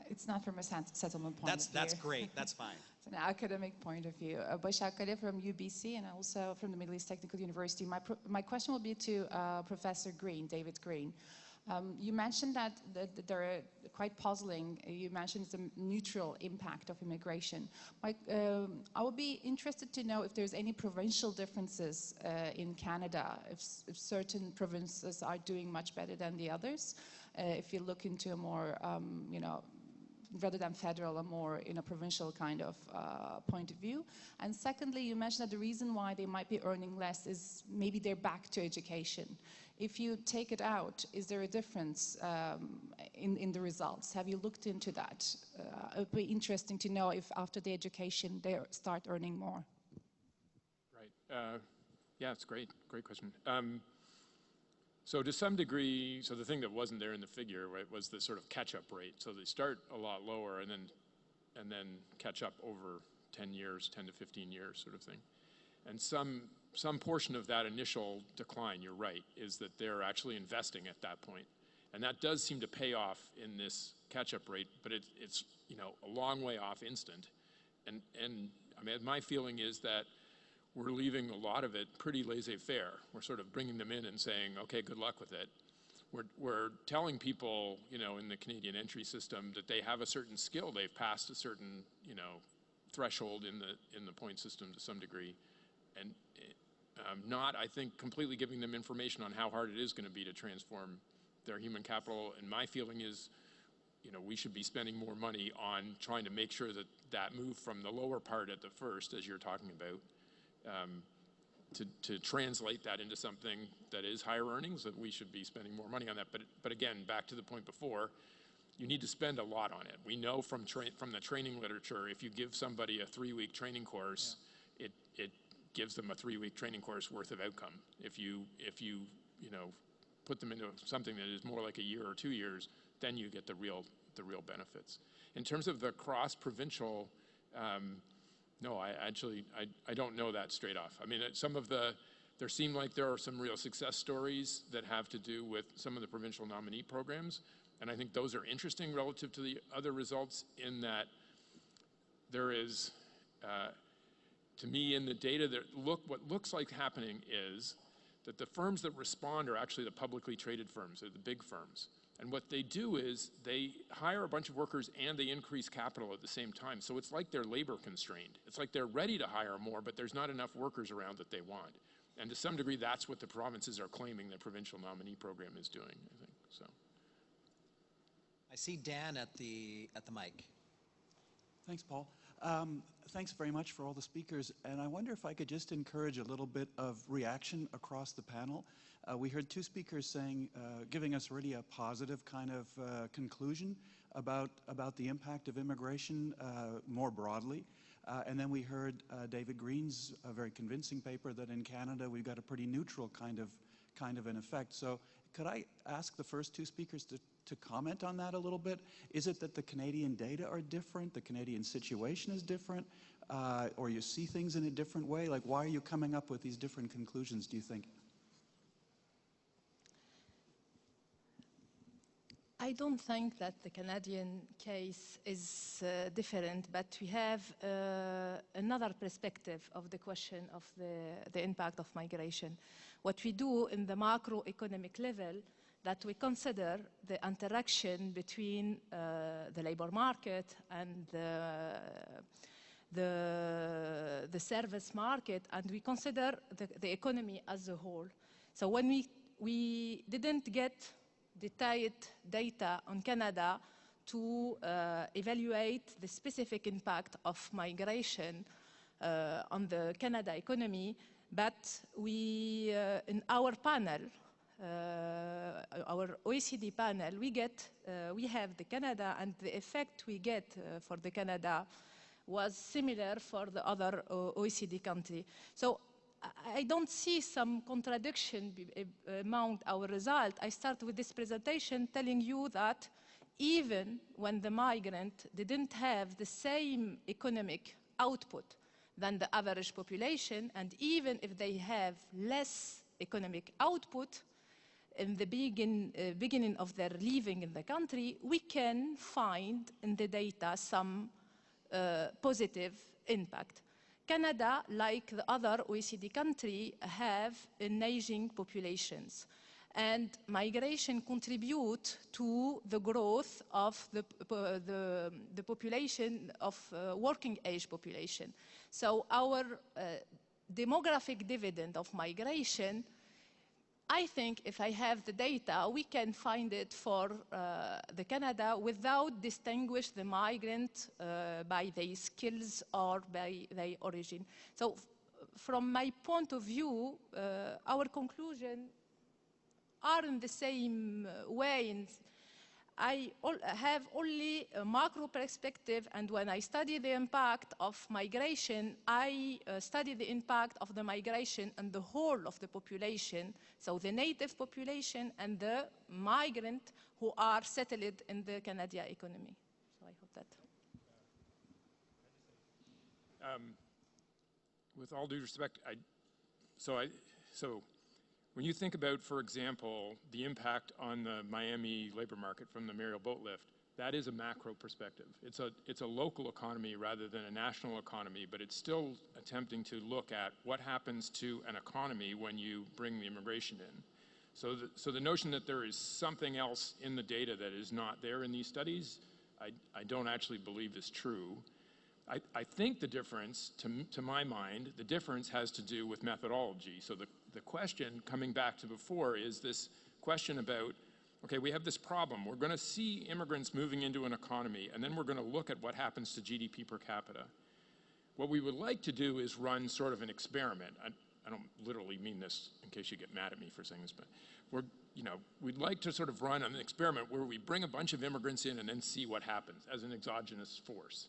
It's not from a settlement point of view. That's great, that's fine. It's an academic point of view. Baishak Kale from UBC and also from the Middle East Technical University. My question will be to Professor Green, David Green. You mentioned that they're quite puzzling. You mentioned the neutral impact of immigration. I would be interested to know if there's any provincial differences in Canada, if certain provinces are doing much better than the others. If you look into a more, you know, rather than federal, a more in a provincial kind of point of view. And secondly, you mentioned that the reason why they might be earning less is maybe they're back to education. If you take it out, is there a difference in the results? Have you looked into that? It would be interesting to know if after the education they start earning more. Right. Yeah, it's great. Great question. So to some degree, so the thing that wasn't there in the figure, right, was the sort of catch-up rate. So they start a lot lower and then catch up over 10 years, 10 to 15 years sort of thing. And some portion of that initial decline, you're right, is that they're actually investing at that point. And that does seem to pay off in this catch-up rate, but it's you know, a long way off instant. And I mean, my feeling is that we're leaving a lot of it pretty laissez-faire. We're sort of bringing them in and saying, okay, good luck with it. We're telling people, you know, in the Canadian entry system that they have a certain skill. They've passed a certain, you know, threshold in the point system to some degree. And not, I think, completely giving them information on how hard it is going to be to transform their human capital. And my feeling is, you know, we should be spending more money on trying to make sure that that move from the lower part at the first, as you're talking about, to translate that into something that is higher earnings, that we should be spending more money on that. But again, back to the point before, you need to spend a lot on it. We know from the training literature, if you give somebody a 3-week training course, yeah, it gives them a 3-week training course worth of outcome. If you know, put them into something that is more like a year or 2 years, then you get the real benefits. In terms of the cross-provincial, no, I don't know that straight off. I mean, there seem like there are some real success stories that have to do with some of the provincial nominee programs, and I think those are interesting relative to the other results in that there is, to me, in the data, what looks like happening is that the firms that respond are actually the publicly traded firms, they're the big firms. And what they do is they hire a bunch of workers and they increase capital at the same time. So it's like they're labor constrained. It's like they're ready to hire more, but there's not enough workers around that they want. And to some degree, that's what the provinces are claiming the provincial nominee program is doing, I think, so. I see Dan at the mic. Thanks, Paul. Thanks very much for all the speakers. And I wonder if I could just encourage a little bit of reaction across the panel. We heard 2 speakers saying, giving us really a positive kind of conclusion about the impact of immigration more broadly. And then we heard David Green's very convincing paper that in Canada we've got a pretty neutral kind of an effect. So could I ask the first 2 speakers to to comment on that a little bit? Is it that the Canadian data are different, the Canadian situation is different, or you see things in a different way? Like, why are you coming up with these different conclusions, do you think? I don't think that the Canadian case is different, but we have another perspective of the question of the impact of migration. What we do in the macroeconomic level, that we consider the interaction between the labor market and the service market, and we consider the economy as a whole. So when we didn't get detailed data on Canada to evaluate the specific impact of migration on the Canada economy, but we, in our panel, our OECD panel, we have the Canada, and the effect we get for the Canada was similar for the other OECD country. So I don't see some contradiction among our result. I start with this presentation telling you that even when the migrant didn't have the same economic output than the average population, and even if they have less economic output in the beginning of their living in the country, we can find in the data some positive impact. Canada, like the other OECD countries, have an aging populations, and migration contribute to the growth of the population of working age population. So our demographic dividend of migration, I think if I have the data, we can find it for the Canada without distinguish the migrant by their skills or by their origin. So from my point of view, our conclusion are in the same way. I have only a macro perspective, and when I study the impact of migration, I study the impact of the migration on the whole of the population, so the native population and the migrant who are settled in the Canadian economy. So I hope that. With all due respect, so when you think about, for example, the impact on the Miami labor market from the Mariel boat lift, that is a macro perspective. It's a local economy rather than a national economy, but it's still attempting to look at what happens to an economy when you bring the immigration in. So the notion that there is something else in the data that is not there in these studies, I don't actually believe is true. I think the difference, to my mind, the difference has to do with methodology. So the question, coming back to before, is this question about, okay, we have this problem. We're going to see immigrants moving into an economy, and then we're going to look at what happens to GDP per capita. What we would like to do is run sort of an experiment. I don't literally mean this in case you get mad at me for saying this, but we'd like to sort of run an experiment where we bring a bunch of immigrants in and then see what happens as an exogenous force.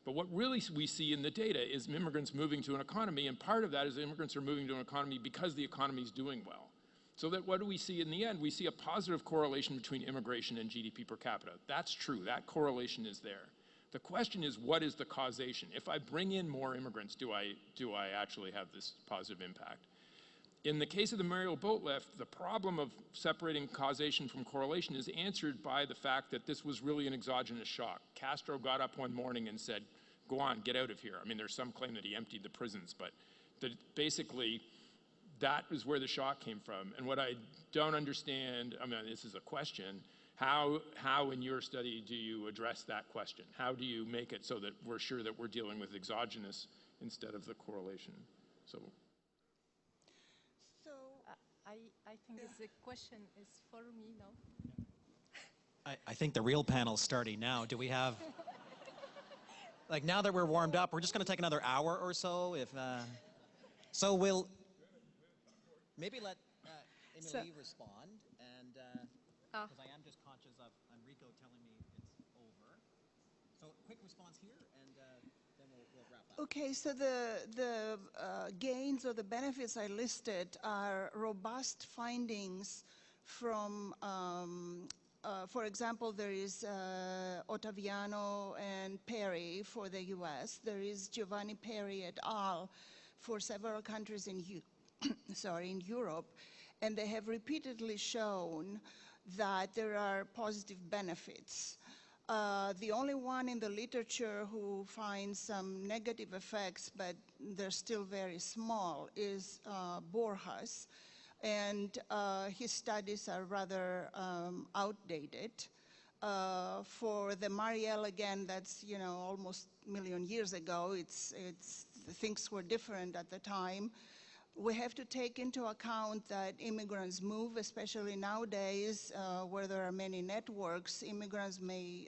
But what really we see in the data is immigrants moving to an economy, and part of that is immigrants are moving to an economy because the economy is doing well. So that what do we see in the end? We see a positive correlation between immigration and GDP per capita. That's true, that correlation is there. The question is, what is the causation? If I bring in more immigrants, do I actually have this positive impact? In the case of the Mariel boat lift, the problem of separating causation from correlation is answered by the fact that this was really an exogenous shock. Castro got up one morning and said, go on, get out of here. I mean, there's some claim that he emptied the prisons, but basically, that is where the shock came from. And what I don't understand, I mean, this is a question, how in your study do you address that question? How do you make it so that we're sure that we're dealing with exogenous instead of the correlation? So I think the question is for me now. I think the real panel's starting now. Do we have, like, now that we're warmed up, we're just going to take another hour or so. So we'll maybe let Emily respond, and because I am just conscious of Enrico telling me it's over. So quick response here, and then we'll wrap up. Okay, so the gains or the benefits I listed are robust findings from for example, there is Ottaviano and Perry for the US. There is Giovanni Perry et al. For several countries in, in Europe. And they have repeatedly shown that there are positive benefits. The only one in the literature who finds some negative effects, but they're still very small, is Borjas. And his studies are rather outdated. For the Marielle, again, that's almost a million years ago. Things were different at the time. We have to take into account that immigrants move, especially nowadays, where there are many networks. Immigrants may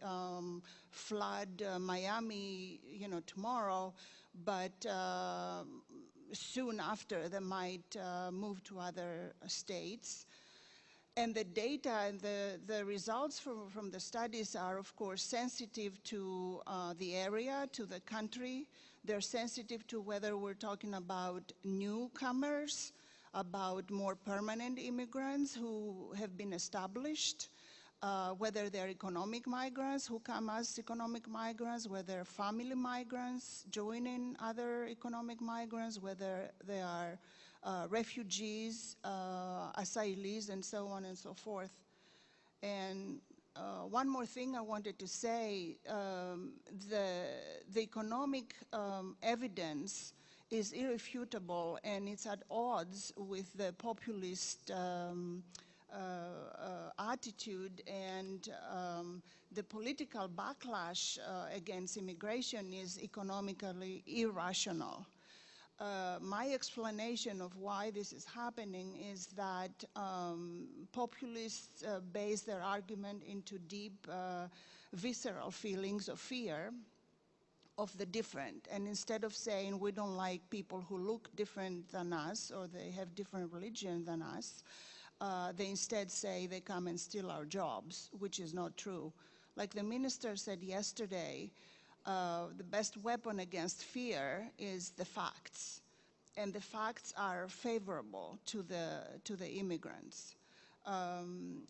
flood Miami, tomorrow, but soon after they might move to other states. And the data and the results from the studies are, of course, sensitive to the area, to the country. They're sensitive to whether we're talking about newcomers, about more permanent immigrants who have been established, whether they're economic migrants who come as economic migrants, whether family migrants joining other economic migrants, whether they are refugees, asylees, and so on and so forth. And one more thing I wanted to say, the economic evidence is irrefutable, and it's at odds with the populist attitude, and the political backlash against immigration is economically irrational. My explanation of why this is happening is that populists base their argument into deep, visceral feelings of fear of the different. And instead of saying we don't like people who look different than us or they have different religion than us, they instead say they come and steal our jobs, which is not true. Like the minister said yesterday, the best weapon against fear is the facts, and the facts are favorable to the immigrants. And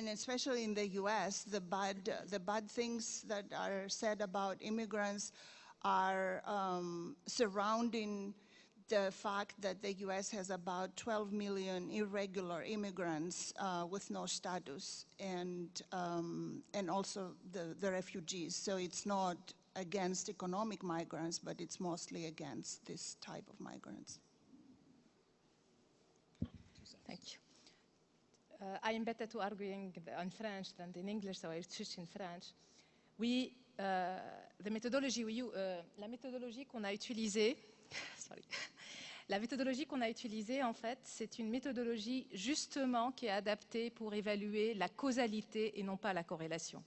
especially in the U.S., the bad things that are said about immigrants are surrounding the fact that the U.S. has about 12 million irregular immigrants with no status, and also the refugees. So it's not against economic migrants, but it's mostly against this type of migrants. Thank you. I am better to arguing in French than in English, so I switch in French. La méthodologie qu'on a utilisée, sorry. La méthodologie qu'on a utilisée, en fait, c'est une méthodologie justement qui est adaptée pour évaluer la causalité et non pas la corrélation.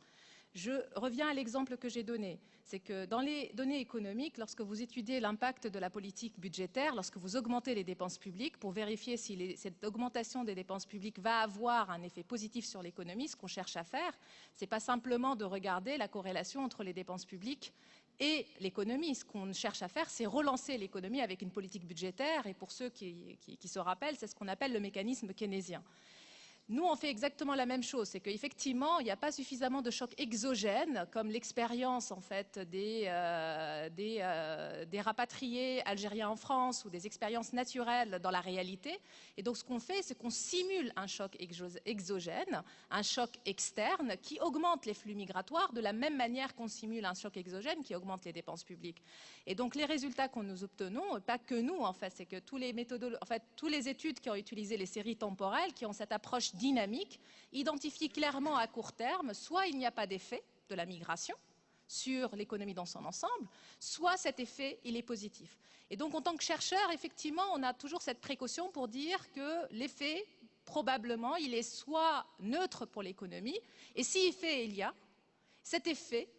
Je reviens à l'exemple que j'ai donné. C'est que dans les données économiques, lorsque vous étudiez l'impact de la politique budgétaire, lorsque vous augmentez les dépenses publiques, pour vérifier si cette augmentation des dépenses publiques va avoir un effet positif sur l'économie, ce qu'on cherche à faire, ce n'est pas simplement de regarder la corrélation entre les dépenses publiques et l'économie. Ce qu'on cherche à faire, c'est relancer l'économie avec une politique budgétaire. Et pour ceux qui se rappellent, c'est ce qu'on appelle le mécanisme keynésien. Nous, on fait exactement la même chose. C'est qu'effectivement, il n'y a pas suffisamment de chocs exogènes, comme l'expérience en fait des rapatriés algériens en France ou des expériences naturelles dans la réalité. Et donc, ce qu'on fait, c'est qu'on simule un choc exogène, un choc externe qui augmente les flux migratoires de la même manière qu'on simule un choc exogène qui augmente les dépenses publiques. Et donc, les résultats que nous obtenons, pas que nous, en fait, c'est que tous les études qui ont utilisé les séries temporelles, qui ont cette approche dynamique, identifie clairement à court terme, soit il n'y a pas d'effet de la migration sur l'économie dans son ensemble, soit cet effet, il est positif. Et donc, en tant que chercheur, effectivement, on a toujours cette précaution pour dire que l'effet, probablement, il est soit neutre pour l'économie, et si effet il y a, cet effet,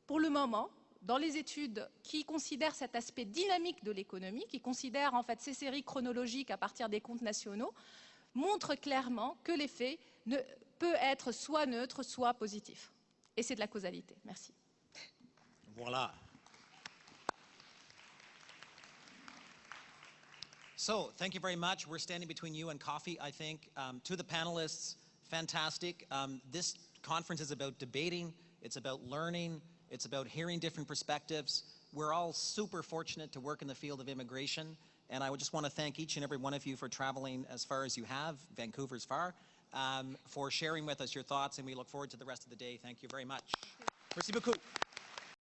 pour le moment, dans les études qui considèrent cet aspect dynamique de l'économie, qui considèrent en fait ces séries chronologiques à partir des comptes nationaux, montre clairement que l'effet peut être soit neutre, soit positif. Et c'est de la causalité. Merci. Voilà. So, thank you very much. We're standing between you and coffee, I think. To the panelists, fantastic. This conference is about debating, it's about learning, it's about hearing different perspectives. We're all super fortunate to work in the field of immigration, and I would just want to thank each and every one of you for traveling as far as you have, Vancouver's far, for sharing with us your thoughts, and we look forward to the rest of the day. Thank you very much. Merci beaucoup.